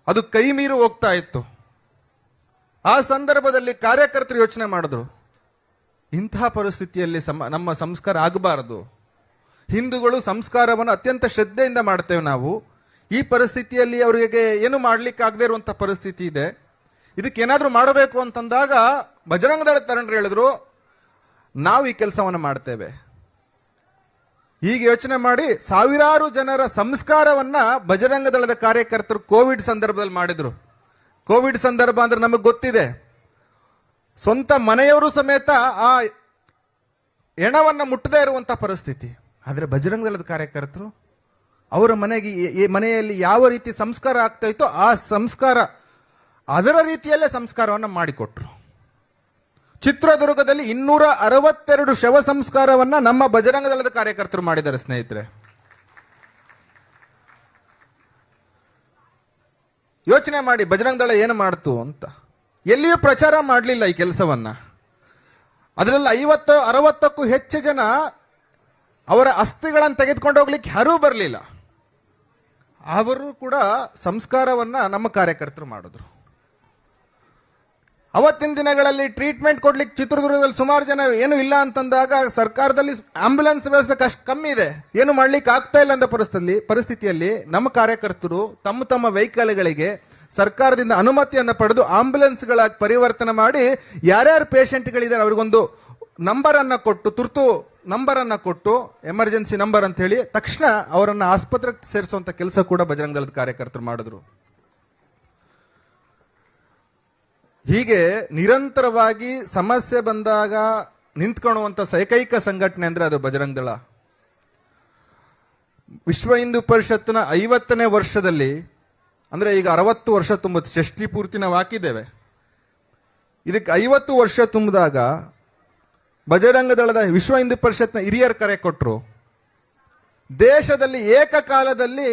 ಅದು ಕೈ ಮೀರಿ ಹೋಗ್ತಾ ಇತ್ತು. ಆ ಸಂದರ್ಭದಲ್ಲಿ ಕಾರ್ಯಕರ್ತರು ಯೋಚನೆ ಮಾಡಿದ್ರು, ಇಂತಹ ಪರಿಸ್ಥಿತಿಯಲ್ಲಿ ನಮ್ಮ ಸಂಸ್ಕಾರ ಆಗಬಾರದು. ಹಿಂದೂಗಳು ಸಂಸ್ಕಾರವನ್ನು ಅತ್ಯಂತ ಶ್ರದ್ಧೆಯಿಂದ ಮಾಡ್ತೇವೆ ನಾವು. ಈ ಪರಿಸ್ಥಿತಿಯಲ್ಲಿ ಅವರಿಗೆ ಏನು ಮಾಡ್ಲಿಕ್ಕೆ ಆಗದೆ ಇರುವಂತ ಪರಿಸ್ಥಿತಿ ಇದೆ. ಇದಕ್ಕೇನಾದ್ರೂ ಮಾಡಬೇಕು ಅಂತಂದಾಗ ಬಜರಂಗ ದಳ ತರಂಡ್ರು ಹೇಳಿದ್ರು, ನಾವು ಈ ಕೆಲಸವನ್ನು ಮಾಡ್ತೇವೆ. ಹೀಗೆ ಯೋಚನೆ ಮಾಡಿ ಸಾವಿರಾರು ಜನರ ಸಂಸ್ಕಾರವನ್ನ ಬಜರಂಗ ದಳದ ಕಾರ್ಯಕರ್ತರು ಕೋವಿಡ್ ಸಂದರ್ಭದಲ್ಲಿ ಮಾಡಿದ್ರು. ಕೋವಿಡ್ ಸಂದರ್ಭ ಅಂದ್ರೆ ನಮಗೆ ಗೊತ್ತಿದೆ, ಸ್ವಂತ ಮನೆಯವರು ಸಮೇತ ಆ ಹೆಣವನ್ನ ಮುಟ್ಟದೇ ಇರುವಂತ ಪರಿಸ್ಥಿತಿ. ಆದರೆ ಬಜರಂಗ ದಳದ ಕಾರ್ಯಕರ್ತರು ಅವರ ಮನೆಯಲ್ಲಿ ಯಾವ ರೀತಿ ಸಂಸ್ಕಾರ ಆಗ್ತಾ ಇತ್ತೋ ಆ ಸಂಸ್ಕಾರ ಅದರ ರೀತಿಯಲ್ಲೇ ಸಂಸ್ಕಾರವನ್ನು ಮಾಡಿಕೊಟ್ರು. ಚಿತ್ರದುರ್ಗದಲ್ಲಿ 262 ಶವ ಸಂಸ್ಕಾರವನ್ನ ನಮ್ಮ ಬಜರಂಗ ದಳದ ಕಾರ್ಯಕರ್ತರು ಮಾಡಿದ್ದಾರೆ ಸ್ನೇಹಿತರೆ. ಯೋಚನೆ ಮಾಡಿ ಬಜರಂಗ ದಳ ಏನು ಮಾಡ್ತು ಅಂತ. ಎಲ್ಲಿಯೂ ಪ್ರಚಾರ ಮಾಡಲಿಲ್ಲ ಈ ಕೆಲಸವನ್ನ. ಅದರಲ್ಲಿ 50-60ಕ್ಕೂ ಹೆಚ್ಚು ಜನ ಅವರ ಅಸ್ಥಿಗಳನ್ನು ತೆಗೆದುಕೊಂಡು ಹೋಗ್ಲಿಕ್ಕೆ ಯಾರೂ ಬರಲಿಲ್ಲ. ಅವರು ಕೂಡ ಸಂಸ್ಕಾರವನ್ನ ನಮ್ಮ ಕಾರ್ಯಕರ್ತರು ಮಾಡಿದ್ರು. ಅವತ್ತಿನ ದಿನಗಳಲ್ಲಿ ಟ್ರೀಟ್ಮೆಂಟ್ ಕೊಡ್ಲಿಕ್ಕೆ ಚಿತ್ರದುರ್ಗದಲ್ಲಿ ಸುಮಾರು ಜನ ಏನು ಇಲ್ಲ ಅಂತಂದಾಗ ಸರ್ಕಾರದಲ್ಲಿ ಆಂಬ್ಯುಲೆನ್ಸ್ ವ್ಯವಸ್ಥೆ ಕಮ್ಮಿ ಇದೆ, ಏನು ಮಾಡ್ಲಿಕ್ಕೆ ಆಗ್ತಾ ಇಲ್ಲ ಅಂತ ಪರಿಸ್ಥಿತಿಯಲ್ಲಿ ನಮ್ಮ ಕಾರ್ಯಕರ್ತರು ತಮ್ಮ ವೆಹಿಕಲ್ಗಳಿಗೆ ಸರ್ಕಾರದಿಂದ ಅನುಮತಿಯನ್ನು ಪಡೆದು ಆಂಬ್ಯುಲೆನ್ಸ್ಗಳಾಗಿ ಪರಿವರ್ತನೆ ಮಾಡಿ ಯಾರ್ಯಾರು ಪೇಷಂಟ್ಗಳಿದ್ದಾರೆ ಅವ್ರಿಗೊಂದು ನಂಬರನ್ನು ಕೊಟ್ಟು, ತುರ್ತು ನಂಬರನ್ನು ಕೊಟ್ಟು, ಎಮರ್ಜೆನ್ಸಿ ನಂಬರ್ ಅಂತ ಹೇಳಿ ತಕ್ಷಣ ಅವರನ್ನು ಆಸ್ಪತ್ರೆಗೆ ಸೇರಿಸುವಂತ ಕೆಲಸ ಕೂಡ ಬಜರಂಗ ದಳದ ಕಾರ್ಯಕರ್ತರು ಮಾಡಿದ್ರು. ಹೀಗೆ ನಿರಂತರವಾಗಿ ಸಮಸ್ಯೆ ಬಂದಾಗ ನಿಂತ್ಕೊಳ್ಳುವಂತ ಏಕೈಕ ಸಂಘಟನೆ ಅಂದ್ರೆ ಅದು ಬಜರಂಗ ದಳ. ವಿಶ್ವ ಹಿಂದೂ ಪರಿಷತ್ನ 50ನೇ ವರ್ಷದಲ್ಲಿ, ಅಂದ್ರೆ ಈಗ 60 ವರ್ಷ ತುಂಬುತ್ತೆ, ಷಷ್ಠಿ ಪೂರ್ತಿ ನಾವು ಹಾಕಿದ್ದೇವೆ. ಇದಕ್ಕೆ 50 ವರ್ಷ ತುಂಬಿದಾಗ ಬಜರಂಗ ದಳದ ವಿಶ್ವ ಹಿಂದೂ ಪರಿಷತ್ನ ಹಿರಿಯರು ಕರೆ ಕೊಟ್ಟರು, ದೇಶದಲ್ಲಿ ಏಕಕಾಲದಲ್ಲಿ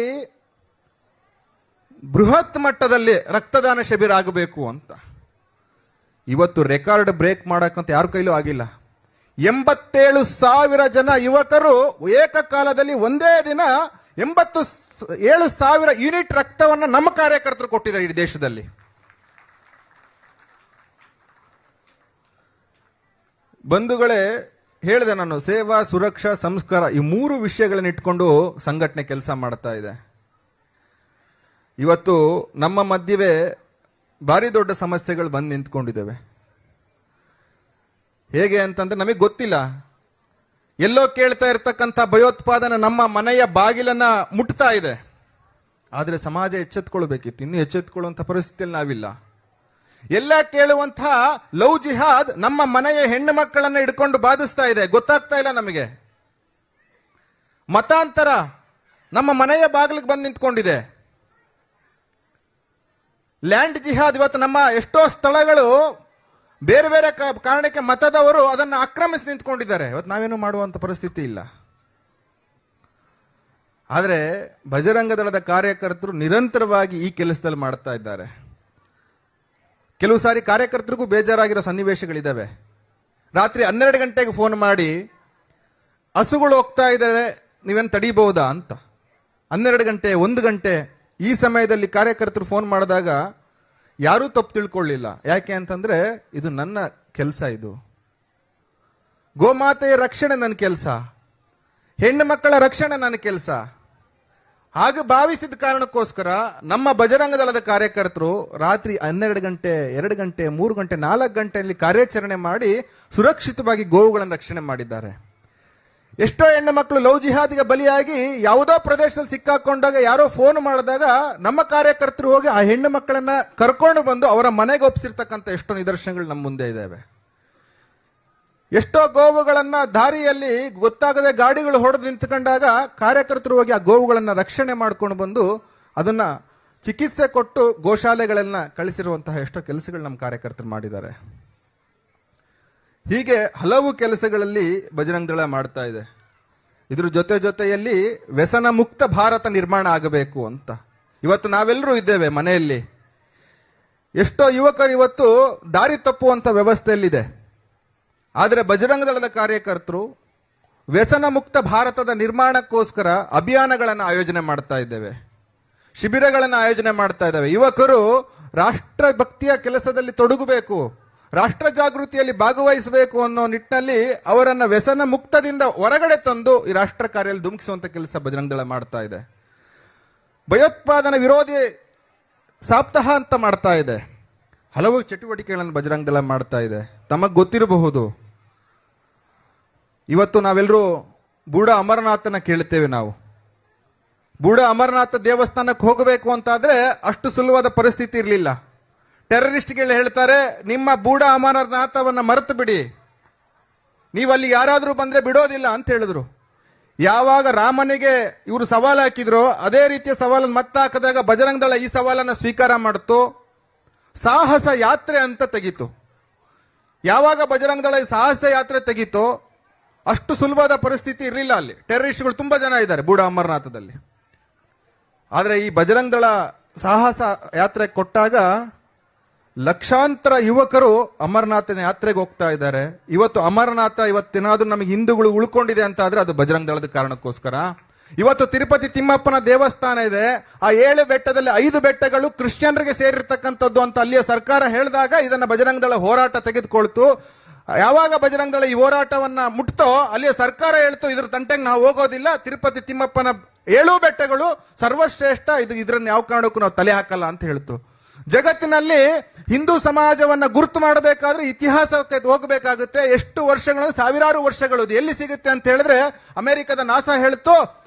ಬೃಹತ್ ಮಟ್ಟದಲ್ಲಿ ರಕ್ತದಾನ ಶಿಬಿರ ಆಗಬೇಕು ಅಂತ. ಇವತ್ತು ರೆಕಾರ್ಡ್ ಬ್ರೇಕ್ ಮಾಡಕ್ಕಂತ ಯಾರ ಕೈಲೂ ಆಗಿಲ್ಲ. 87,000 ಜನ ಯುವಕರು ಏಕಕಾಲದಲ್ಲಿ ಒಂದೇ ದಿನ 87,000 ಯೂನಿಟ್ ರಕ್ತವನ್ನು ನಮ್ಮ ಕಾರ್ಯಕರ್ತರು ಕೊಟ್ಟಿದ್ದಾರೆ ಇಡೀ ದೇಶದಲ್ಲಿ. ಬಂಧುಗಳೇ, ಹೇಳಿದೆ ನಾನು, ಸೇವಾ, ಸುರಕ್ಷಾ, ಸಂಸ್ಕಾರ ಈ 3 ವಿಷಯಗಳನ್ನ ಇಟ್ಕೊಂಡು ಸಂಘಟನೆ ಕೆಲಸ ಮಾಡ್ತಾ ಇದೆ. ಇವತ್ತು ನಮ್ಮ ಮಧ್ಯವೇ ಭಾರಿ ದೊಡ್ಡ ಸಮಸ್ಯೆಗಳು ಬಂದು ನಿಂತ್ಕೊಂಡಿದ್ದೇವೆ. ಹೇಗೆ ಅಂತಂದ್ರೆ ನಮಗೆ ಗೊತ್ತಿಲ್ಲ, ಎಲ್ಲೋ ಕೇಳ್ತಾ ಇರ್ತಕ್ಕಂಥ ಭಯೋತ್ಪಾದನೆ ನಮ್ಮ ಮನೆಯ ಬಾಗಿಲನ್ನ ಮುಟ್ತಾ ಇದೆ. ಆದರೆ ಸಮಾಜ ಎಚ್ಚೆತ್ಕೊಳ್ಬೇಕಿತ್ತು, ಇನ್ನು ಎಚ್ಚೆತ್ಕೊಳ್ಳುವಂಥ ಪರಿಸ್ಥಿತಿಯಲ್ಲಿ ನಾವಿಲ್ಲ. ಎಲ್ಲ ಕೇಳುವಂತಹ ಲವ್ ಜಿಹಾದ್ ನಮ್ಮ ಮನೆಯ ಹೆಣ್ಣು ಮಕ್ಕಳನ್ನ ಹಿಡ್ಕೊಂಡು ಬಾಧಿಸ್ತಾ ಇದೆ, ಗೊತ್ತಾಗ್ತಾ ಇಲ್ಲ ನಮಗೆ. ಮತಾಂತರ ನಮ್ಮ ಮನೆಯ ಬಾಗಿಲಿಗೆ ಬಂದು ನಿಂತ್ಕೊಂಡಿದೆ. ಲ್ಯಾಂಡ್ ಜಿಹಾದ್ ಇವತ್ತು ನಮ್ಮ ಎಷ್ಟೋ ಸ್ಥಳಗಳು ಬೇರೆ ಬೇರೆ ಕಾರಣಕ್ಕೆ ಮತದವರು ಅದನ್ನು ಆಕ್ರಮಿಸಿ ನಿಂತ್ಕೊಂಡಿದ್ದಾರೆ. ಇವತ್ತು ನಾವೇನು ಮಾಡುವಂತ ಪರಿಸ್ಥಿತಿ ಇಲ್ಲ. ಆದರೆ ಬಜರಂಗ ದಳದ ಕಾರ್ಯಕರ್ತರು ನಿರಂತರವಾಗಿ ಈ ಕೆಲಸದಲ್ಲಿ ಮಾಡ್ತಾ ಇದ್ದಾರೆ. ಕೆಲವು ಸಾರಿ ಕಾರ್ಯಕರ್ತರಿಗೂ ಬೇಜಾರಾಗಿರೋ ಸನ್ನಿವೇಶಗಳಿದ್ದಾವೆ. ರಾತ್ರಿ 12 ಗಂಟೆಗೆ ಫೋನ್ ಮಾಡಿ ಹಸುಗಳು ಹೋಗ್ತಾ ಇದ್ದಾರೆ, ನೀವೇನು ತಡೀಬಹುದಾ ಅಂತ. 12 ಗಂಟೆ 1 ಗಂಟೆ ಈ ಸಮಯದಲ್ಲಿ ಕಾರ್ಯಕರ್ತರು ಫೋನ್ ಮಾಡಿದಾಗ ಯಾರೂ ತಪ್ಪು ತಿಳ್ಕೊಳ್ಳಿಲ್ಲ. ಯಾಕೆ ಅಂತಂದ್ರೆ ಇದು ನನ್ನ ಕೆಲಸ, ಇದು ಗೋಮಾತೆಯ ರಕ್ಷಣೆ ನನ್ನ ಕೆಲಸ, ಹೆಣ್ಣು ಮಕ್ಕಳ ರಕ್ಷಣೆ ನನ್ನ ಕೆಲಸ. ಹಾಗೆ ಭಾವಿಸಿದ ಕಾರಣಕ್ಕೋಸ್ಕರ ನಮ್ಮ ಬಜರಂಗ ದಳದ ಕಾರ್ಯಕರ್ತರು ರಾತ್ರಿ 12 ಗಂಟೆ 2 ಗಂಟೆ 3 ಗಂಟೆ 4 ಗಂಟೆಯಲ್ಲಿ ಕಾರ್ಯಾಚರಣೆ ಮಾಡಿ ಸುರಕ್ಷಿತವಾಗಿ ಗೋವುಗಳನ್ನು ರಕ್ಷಣೆ ಮಾಡಿದ್ದಾರೆ. ಎಷ್ಟೋ ಹೆಣ್ಣು ಮಕ್ಕಳು ಲವ್ ಜಿಹಾದಿಗೆ ಬಲಿಯಾಗಿ ಯಾವುದೋ ಪ್ರದೇಶದಲ್ಲಿ ಸಿಕ್ಕಾಕೊಂಡಾಗ ಯಾರೋ ಫೋನ್ ಮಾಡಿದಾಗ ನಮ್ಮ ಕಾರ್ಯಕರ್ತರು ಹೋಗಿ ಆ ಹೆಣ್ಣು ಮಕ್ಕಳನ್ನ ಕರ್ಕೊಂಡು ಬಂದು ಅವರ ಮನೆಗೆ ಒಪ್ಪಿಸಿರ್ತಕ್ಕಂಥ ಎಷ್ಟೋ ನಿದರ್ಶನಗಳು ನಮ್ಮ ಮುಂದೆ ಇದ್ದಾವೆ. ಎಷ್ಟೋ ಗೋವುಗಳನ್ನ ದಾರಿಯಲ್ಲಿ ಗೊತ್ತಾಗದೆ ಗಾಡಿಗಳು ಹೊಡೆದು ನಿಂತ್ಕೊಂಡಾಗ ಕಾರ್ಯಕರ್ತರು ಹೋಗಿ ಆ ಗೋವುಗಳನ್ನ ರಕ್ಷಣೆ ಮಾಡ್ಕೊಂಡು ಬಂದು ಅದನ್ನ ಚಿಕಿತ್ಸೆ ಕೊಟ್ಟು ಗೋಶಾಲೆಗಳನ್ನ ಕಳಿಸಿರುವಂತಹ ಎಷ್ಟೋ ಕೆಲಸಗಳು ನಮ್ಮ ಕಾರ್ಯಕರ್ತರು ಮಾಡಿದ್ದಾರೆ. ಹೀಗೆ ಹಲವು ಕೆಲಸಗಳಲ್ಲಿ ಬಜರಂಗ ದಳ ಮಾಡ್ತಾ ಇದೆ. ಇದ್ರ ಜೊತೆಯಲ್ಲಿ ವ್ಯಸನ ಮುಕ್ತ ಭಾರತ ನಿರ್ಮಾಣ ಆಗಬೇಕು ಅಂತ ಇವತ್ತು ನಾವೆಲ್ಲರೂ ಇದ್ದೇವೆ ಮನೆಯಲ್ಲಿ. ಎಷ್ಟೋ ಯುವಕರು ಇವತ್ತು ದಾರಿ ತಪ್ಪುವಂತ ವ್ಯವಸ್ಥೆಯಲ್ಲಿದೆ. ಆದರೆ ಬಜರಂಗ ದಳದ ಕಾರ್ಯಕರ್ತರು ವ್ಯಸನ ಮುಕ್ತ ಭಾರತದ ನಿರ್ಮಾಣಕ್ಕೋಸ್ಕರ ಅಭಿಯಾನಗಳನ್ನು ಆಯೋಜನೆ ಮಾಡ್ತಾ ಇದ್ದೇವೆ, ಶಿಬಿರಗಳನ್ನು ಆಯೋಜನೆ ಮಾಡ್ತಾ ಇದ್ದೇವೆ. ಯುವಕರು ರಾಷ್ಟ್ರ ಭಕ್ತಿಯ ಕೆಲಸದಲ್ಲಿ ತೊಡಗಬೇಕು, ರಾಷ್ಟ್ರ ಜಾಗೃತಿಯಲ್ಲಿ ಭಾಗವಹಿಸಬೇಕು ಅನ್ನೋ ನಿಟ್ಟಿನಲ್ಲಿ ಅವರನ್ನ ವ್ಯಸನ ಮುಕ್ತದಿಂದ ಹೊರಗಡೆ ತಂದು ಈ ರಾಷ್ಟ್ರ ಕಾರ್ಯದಲ್ಲಿ ಧುಮುಕಿಸುವಂತ ಕೆಲಸ ಬಜರಂಗ ದಳ ಮಾಡ್ತಾ ಇದೆ. ಭಯೋತ್ಪಾದನಾ ವಿರೋಧಿ ಸಪ್ತಾಹ ಅಂತ ಮಾಡ್ತಾ ಇದೆ. ಹಲವು ಚಟುವಟಿಕೆಗಳನ್ನು ಬಜರಂಗ ದಳ ಮಾಡ್ತಾ ಇದೆ. ತಮಗೆ ಗೊತ್ತಿರಬಹುದು, ಇವತ್ತು ನಾವೆಲ್ಲರೂ ಬೂಡ ಅಮರನಾಥನ ಕೇಳುತ್ತೇವೆ ನಾವು. ಬೂಡ ಅಮರನಾಥ ದೇವಸ್ಥಾನಕ್ಕೆ ಹೋಗಬೇಕು ಅಂತಾದ್ರೆ ಅಷ್ಟು ಸುಲಭವಾದ ಪರಿಸ್ಥಿತಿ ಇರಲಿಲ್ಲ. ಟೆರರಿಸ್ಟ್ಗಳು ಹೇಳ್ತಾರೆ, ನಿಮ್ಮ ಬೂಡ ಅಮರನಾಥವನ್ನ ಮರೆತು ಬಿಡಿ, ನೀವು ಅಲ್ಲಿ ಯಾರಾದರೂ ಬಂದ್ರೆ ಬಿಡೋದಿಲ್ಲ ಅಂತ ಹೇಳಿದ್ರು. ಯಾವಾಗ ರಾಮನಿಗೆ ಇವರು ಸವಾಲು ಹಾಕಿದ್ರು, ಅದೇ ರೀತಿಯ ಸವಾಲನ್ನು ಮತ್ತಾಕಿದಾಗ ಬಜರಂಗ ದಳ ಈ ಸವಾಲನ್ನು ಸ್ವೀಕಾರ ಮಾಡಿತು. ಸಾಹಸ ಯಾತ್ರೆ ಅಂತ ತೆಗೀತು. ಯಾವಾಗ ಬಜರಂಗ ದಳ ಸಾಹಸ ಯಾತ್ರೆ ತೆಗೀತು, ಅಷ್ಟು ಸುಲಭವಾದ ಪರಿಸ್ಥಿತಿ ಇರಲಿಲ್ಲ. ಅಲ್ಲಿ ಟೆರರಿಸ್ಟ್ಗಳು ತುಂಬಾ ಜನ ಇದ್ದಾರೆ ಬೂಡ ಅಮರನಾಥದಲ್ಲಿ. ಆದರೆ ಈ ಬಜರಂಗ ದಳ ಸಾಹಸ ಯಾತ್ರೆ ಕೊಟ್ಟಾಗ ಲಕ್ಷಾಂತರ ಯುವಕರು ಅಮರನಾಥನ ಯಾತ್ರೆಗೆ ಹೋಗ್ತಾ ಇದ್ದಾರೆ. ಇವತ್ತು ಅಮರನಾಥ ಇವತ್ತೇನಾದ್ರೂ ನಮಗೆ ಹಿಂದೂಗಳು ಉಳ್ಕೊಂಡಿದೆ ಅಂತ ಆದ್ರೆ ಅದು ಬಜರಂಗ ದಳದ ಕಾರಣಕ್ಕೋಸ್ಕರ. ಇವತ್ತು ತಿರುಪತಿ ತಿಮ್ಮಪ್ಪನ ದೇವಸ್ಥಾನ ಇದೆ, ಆ 7 ಬೆಟ್ಟದಲ್ಲಿ 5 ಬೆಟ್ಟಗಳು ಕ್ರಿಶ್ಚಿಯನ್ರಿಗೆ ಸೇರಿರ್ತಕ್ಕಂಥದ್ದು ಅಂತ ಅಲ್ಲಿಯ ಸರ್ಕಾರ ಹೇಳಿದಾಗ ಇದನ್ನ ಬಜರಂಗ ದಳ ಹೋರಾಟ ತೆಗೆದುಕೊಳ್ತು. ಯಾವಾಗ ಬಜರಂಗ ದಳ ಈ ಹೋರಾಟವನ್ನ ಮುಟ್ತೋ ಅಲ್ಲಿಯ ಸರ್ಕಾರ ಹೇಳ್ತು, ಇದ್ರ ತಂಟೆಗೆ ನಾವು ಹೋಗೋದಿಲ್ಲ, ತಿರುಪತಿ ತಿಮ್ಮಪ್ಪನ 7 ಬೆಟ್ಟಗಳು ಸರ್ವಶ್ರೇಷ್ಠ, ಇದನ್ನ ಯಾವ ಕಾರಣಕ್ಕೂ ನಾವು ತಲೆ ಹಾಕಲ್ಲ ಅಂತ ಹೇಳ್ತು. ಜಗತ್ತಿನಲ್ಲಿ ಹಿಂದೂ ಸಮಾಜವನ್ನ ಗುರುತು ಮಾಡಬೇಕಾದ್ರೆ ಇತಿಹಾಸಕ್ಕೆ ಹೋಗಬೇಕಾಗುತ್ತೆ. ಎಷ್ಟು ವರ್ಷಗಳು, ಸಾವಿರಾರು ವರ್ಷಗಳು. ಎಲ್ಲಿ ಸಿಗುತ್ತೆ ಅಂತ ಹೇಳಿದ್ರೆ ಅಮೆರಿಕದ ನಾಸಾ ಹೇಳ್ತು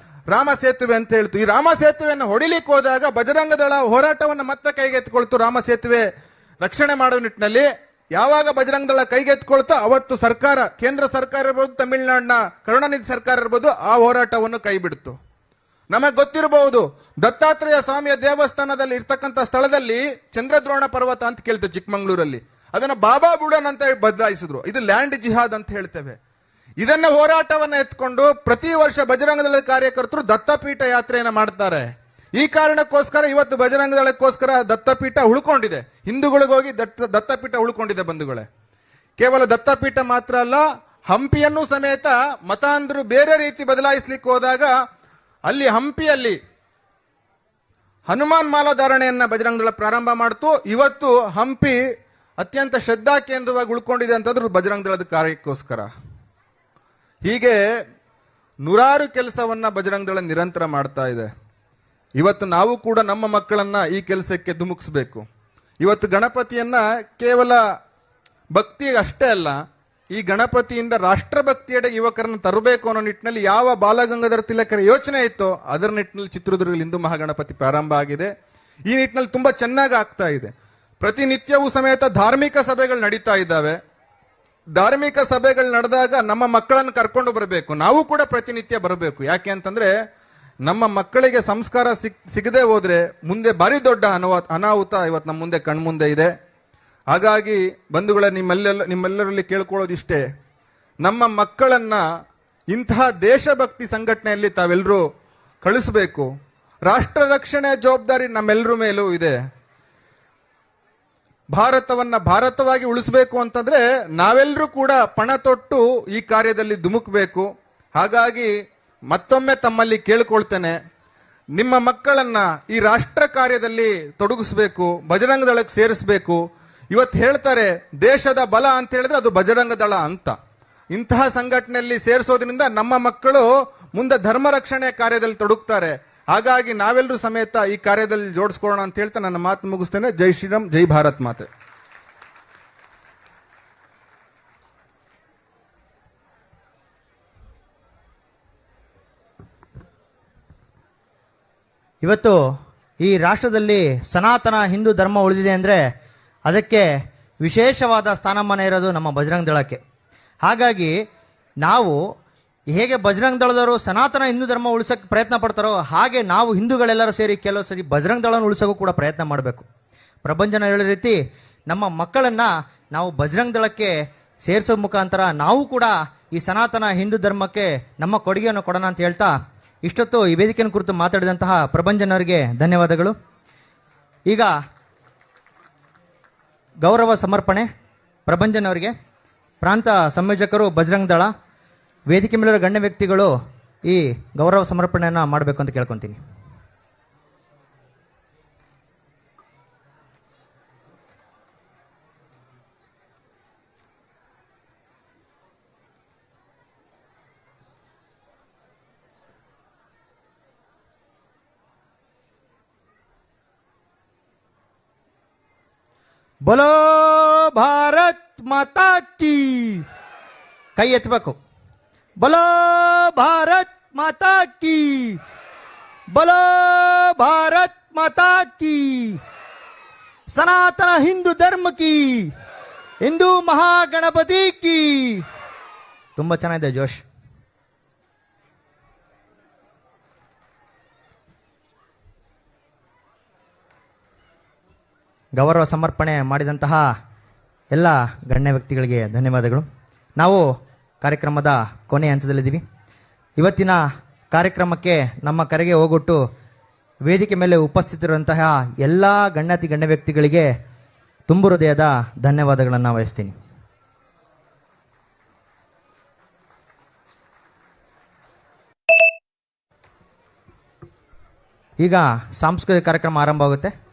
ರಾಮ ಸೇತುವೆ ಅಂತ ಹೇಳ್ತು. ಈ ರಾಮ ಸೇತುವೆಯನ್ನು ಹೊಡಿಲಿಕ್ಕೆ ಹೋದಾಗ ಬಜರಂಗ ದಳ ಹೋರಾಟವನ್ನು ಮತ್ತೆ ಕೈಗೆತ್ತಿಕೊಳ್ತು ರಾಮ ಸೇತುವೆ ರಕ್ಷಣೆ ಮಾಡುವ ನಿಟ್ಟಿನಲ್ಲಿ. ಯಾವಾಗ ಬಜರಂಗ ದಳ ಕೈಗೆತ್ತಿಕೊಳ್ತೋ ಅವತ್ತು ಸರ್ಕಾರ, ಕೇಂದ್ರ ಸರ್ಕಾರ ಇರ್ಬೋದು, ತಮಿಳುನಾಡಿನ ಕರುಣಾನಿಧಿ ಸರ್ಕಾರ ಇರ್ಬೋದು, ಆ ಹೋರಾಟವನ್ನು ಕೈ ಬಿಡ್ತು. ನಮಗೆ ಗೊತ್ತಿರಬಹುದು, ದತ್ತಾತ್ರೇಯ ಸ್ವಾಮಿಯ ದೇವಸ್ಥಾನದಲ್ಲಿ ಇರ್ತಕ್ಕಂಥ ಸ್ಥಳದಲ್ಲಿ ಚಂದ್ರದ್ರೋಣ ಪರ್ವತ ಅಂತ ಕೇಳ್ತೇವೆ ಚಿಕ್ಕಮಂಗ್ಳೂರಲ್ಲಿ, ಅದನ್ನ ಬಾಬಾ ಬುಡನ್ ಅಂತ ಬದಲಾಯಿಸಿದ್ರು. ಇದು ಲ್ಯಾಂಡ್ ಜಿಹಾದ್ ಅಂತ ಹೇಳ್ತೇವೆ. ಇದನ್ನ ಹೋರಾಟವನ್ನ ಎತ್ಕೊಂಡು ಪ್ರತಿ ವರ್ಷ ಬಜರಂಗ ದಳದ ಕಾರ್ಯಕರ್ತರು ದತ್ತಪೀಠ ಯಾತ್ರೆಯನ್ನ ಮಾಡ್ತಾರೆ. ಈ ಕಾರಣಕ್ಕೋಸ್ಕರ ಇವತ್ತು ಬಜರಂಗ ದಳಕ್ಕೋಸ್ಕರ ದತ್ತಪೀಠ ಉಳ್ಕೊಂಡಿದೆ. ಹಿಂದೂಗಳಿಗೋಗಿ ದತ್ತಪೀಠ ಉಳ್ಕೊಂಡಿದೆ ಬಂಧುಗಳೇ. ಕೇವಲ ದತ್ತಪೀಠ ಮಾತ್ರ ಅಲ್ಲ, ಹಂಪಿಯನ್ನು ಸಮೇತ ಮತಾಂಧರು ಬೇರೆ ರೀತಿ ಬದಲಾಯಿಸ್ಲಿಕ್ಕೆ ಹೋದಾಗ ಅಲ್ಲಿ ಹಂಪಿಯಲ್ಲಿ ಹನುಮಾನ್ ಮಾಲಾಧಾರಣೆಯನ್ನ ಬಜರಂಗ ದಳ ಪ್ರಾರಂಭ ಮಾಡ್ತು. ಇವತ್ತು ಹಂಪಿ ಅತ್ಯಂತ ಶ್ರದ್ಧಾ ಕೇಂದ್ರವಾಗಿ ಉಳ್ಕೊಂಡಿದೆ ಅಂತಂದ್ರು ಬಜರಂಗ ದಳದ ಕಾರ್ಯಕ್ಕೋಸ್ಕರ. ಹೀಗೆ ನೂರಾರು ಕೆಲಸವನ್ನ ಬಜರಂಗ ದಳ ನಿರಂತರ ಮಾಡ್ತಾ ಇದೆ. ಇವತ್ತು ನಾವು ಕೂಡ ನಮ್ಮ ಮಕ್ಕಳನ್ನ ಈ ಕೆಲಸಕ್ಕೆ ಧುಮುಕಿಸ್ಬೇಕು. ಇವತ್ತು ಗಣಪತಿಯನ್ನ ಕೇವಲ ಭಕ್ತಿ ಅಷ್ಟೇ ಅಲ್ಲ, ಈ ಗಣಪತಿಯಿಂದ ರಾಷ್ಟ್ರಭಕ್ತಿಯೆಡೆ ಯುವಕರನ್ನು ತರಬೇಕು ಅನ್ನೋ ನಿಟ್ಟಿನಲ್ಲಿ ಯಾವ ಬಾಲಗಂಗಾಧರ ತಿಲಕರ ಯೋಚನೆ ಇತ್ತೋ ಅದರ ನಿಟ್ಟಿನಲ್ಲಿ ಚಿತ್ರದುರ್ಗದಲ್ಲಿ ಹಿಂದೂ ಮಹಾಗಣಪತಿ ಪ್ರಾರಂಭ ಆಗಿದೆ. ಈ ನಿಟ್ಟಿನಲ್ಲಿ ತುಂಬಾ ಚೆನ್ನಾಗಿ ಆಗ್ತಾ ಇದೆ. ಪ್ರತಿನಿತ್ಯವೂ ಸಮೇತ ಧಾರ್ಮಿಕ ಸಭೆಗಳು ನಡೀತಾ ಇದ್ದಾವೆ. ಧಾರ್ಮಿಕ ಸಭೆಗಳು ನಡೆದಾಗ ನಮ್ಮ ಮಕ್ಕಳನ್ನು ಕರ್ಕೊಂಡು ಬರಬೇಕು, ನಾವು ಕೂಡ ಪ್ರತಿನಿತ್ಯ ಬರಬೇಕು. ಯಾಕೆ ಅಂತಂದ್ರೆ ನಮ್ಮ ಮಕ್ಕಳಿಗೆ ಸಂಸ್ಕಾರ ಸಿಗದೆ ಹೋದ್ರೆ ಮುಂದೆ ಭಾರಿ ದೊಡ್ಡ ಅನಾಹುತ ಇವತ್ತು ನಮ್ಮ ಮುಂದೆ ಕಣ್ಮುಂದೆ ಇದೆ. ಹಾಗಾಗಿ ಬಂಧುಗಳ ನಿಮ್ಮೆಲ್ಲರಲ್ಲಿ ಕೇಳ್ಕೊಳ್ಳೋದಿಷ್ಟೇ, ನಮ್ಮ ಮಕ್ಕಳನ್ನ ಇಂತಹ ದೇಶಭಕ್ತಿ ಸಂಘಟನೆಯಲ್ಲಿ ತಾವೆಲ್ಲರೂ ಕಳಿಸಬೇಕು. ರಾಷ್ಟ್ರ ರಕ್ಷಣೆ ಜವಾಬ್ದಾರಿ ನಮ್ಮೆಲ್ಲರ ಮೇಲೂ ಇದೆ. ಭಾರತವನ್ನ ಭಾರತವಾಗಿ ಉಳಿಸಬೇಕು ಅಂತಂದ್ರೆ ನಾವೆಲ್ಲರೂ ಕೂಡ ಪಣ ತೊಟ್ಟು ಈ ಕಾರ್ಯದಲ್ಲಿ ಧುಮುಕಬೇಕು. ಹಾಗಾಗಿ ಮತ್ತೊಮ್ಮೆ ತಮ್ಮಲ್ಲಿ ಕೇಳ್ಕೊಳ್ತೇನೆ, ನಿಮ್ಮ ಮಕ್ಕಳನ್ನ ಈ ರಾಷ್ಟ್ರ ಕಾರ್ಯದಲ್ಲಿ ತೊಡಗಿಸ್ಬೇಕು, ಬಜರಂಗ ದಳಕ್ಕೆ ಸೇರಿಸಬೇಕು. ಇವತ್ತು ಹೇಳ್ತಾರೆ ದೇಶದ ಬಲ ಅಂತ ಹೇಳಿದ್ರೆ ಅದು ಬಜರಂಗ ದಳ ಅಂತ. ಇಂತಹ ಸಂಘಟನೆಯಲ್ಲಿ ಸೇರಿಸೋದ್ರಿಂದ ನಮ್ಮ ಮಕ್ಕಳು ಮುಂದೆ ಧರ್ಮ ರಕ್ಷಣೆ ಕಾರ್ಯದಲ್ಲಿ ತೊಡಗುತ್ತಾರೆ. ಹಾಗಾಗಿ ನಾವೆಲ್ಲರೂ ಸಮೇತ ಈ ಕಾರ್ಯದಲ್ಲಿ ಜೋಡಿಸ್ಕೊಳ್ಳೋಣ ಅಂತ ಹೇಳ್ತಾ ನನ್ನ ಮಾತು ಮುಗಿಸ್ತೇನೆ. ಜೈ ಶ್ರೀರಾಮ್, ಜೈ ಭಾರತ್ ಮಾತೆ. ಇವತ್ತು ಈ ರಾಷ್ಟ್ರದಲ್ಲಿ ಸನಾತನ ಹಿಂದೂ ಧರ್ಮ ಉಳಿದಿದೆ ಅಂದರೆ ಅದಕ್ಕೆ ವಿಶೇಷವಾದ ಸ್ಥಾನಮಾನ ಇರೋದು ನಮ್ಮ ಬಜರಂಗ ದಳಕ್ಕೆ. ಹಾಗಾಗಿ ನಾವು ಹೇಗೆ ಬಜರಂಗ ದಳದವರು ಸನಾತನ ಹಿಂದೂ ಧರ್ಮ ಉಳಿಸೋಕ್ಕೆ ಪ್ರಯತ್ನ ಪಡ್ತಾರೋ ಹಾಗೆ ನಾವು ಹಿಂದೂಗಳೆಲ್ಲರೂ ಸೇರಿ ಕೆಲವು ಸರಿ ಬಜರಂಗ ದಳನ ಉಳಿಸೋಕ್ಕೂ ಕೂಡ ಪ್ರಯತ್ನ ಮಾಡಬೇಕು. ಪ್ರಪಂಚನ ಹೇಳೋ ರೀತಿ ನಮ್ಮ ಮಕ್ಕಳನ್ನು ನಾವು ಬಜರಂಗ ದಳಕ್ಕೆ ಸೇರಿಸೋ ಮುಖಾಂತರ ನಾವು ಕೂಡ ಈ ಸನಾತನ ಹಿಂದೂ ಧರ್ಮಕ್ಕೆ ನಮ್ಮ ಕೊಡುಗೆಯನ್ನು ಕೊಡೋಣ ಅಂತ ಹೇಳ್ತಾ ಇಷ್ಟೊತ್ತು ಈ ವೇದಿಕೆಯನ್ನು ಕುರಿತು ಮಾತಾಡಿದಂತಹ ಪ್ರಭಂಜನವರಿಗೆ ಧನ್ಯವಾದಗಳು. ಈಗ ಗೌರವ ಸಮರ್ಪಣೆ ಪ್ರಭಂಜನವರಿಗೆ. ಪ್ರಾಂತ ಸಂಯೋಜಕರು ಬಜರಂಗ ದಳ, ವೇದಿಕೆ ಮೇಲಿರೋ ಗಣ್ಯ ವ್ಯಕ್ತಿಗಳು ಈ ಗೌರವ ಸಮರ್ಪಣೆಯನ್ನು ಮಾಡಬೇಕು ಅಂತ ಕೇಳ್ಕೊತೀನಿ. ಬೋಲೋ ಭಾರತ್ ಮಾತಾ ಕೀ. ಕೈ ಎತ್ತಬೇಕು. ಬಲೋ ಭಾರತ್ ಮಾತಾ ಕಿ, ಬಲೋ ಭಾರತ್ ಮಾತಾ ಕಿ, ಸನಾತನ ಹಿಂದೂ ಧರ್ಮ ಕಿ, ಹಿಂದೂ ಮಹಾಗಣಪತಿ ಕಿ. ತುಂಬಾ ಚೆನ್ನಾಗಿದೆ ಜೋಶ್. ಗೌರವ ಸಮರ್ಪಣೆ ಮಾಡಿದಂತಹ ಎಲ್ಲ ಗಣ್ಯ ವ್ಯಕ್ತಿಗಳಿಗೆ ಧನ್ಯವಾದಗಳು. ನಾವು ಕಾರ್ಯಕ್ರಮದ ಕೊನೆಯ ಹಂತದಲ್ಲಿದ್ದೀವಿ. ಇವತ್ತಿನ ಕಾರ್ಯಕ್ರಮಕ್ಕೆ ನಮ್ಮ ಕರೆಗೆ ಹೋಗೊಟ್ಟು ವೇದಿಕೆ ಮೇಲೆ ಉಪಸ್ಥಿತರಿರುವಂತಹ ಎಲ್ಲ ಗಣ್ಯ ವ್ಯಕ್ತಿಗಳಿಗೆ ತುಂಬು ಹೃದಯದ ಧನ್ಯವಾದಗಳನ್ನು ವಹಿಸ್ತೀನಿ. ಈಗ ಸಾಂಸ್ಕೃತಿಕ ಕಾರ್ಯಕ್ರಮ ಆರಂಭ ಆಗುತ್ತೆ.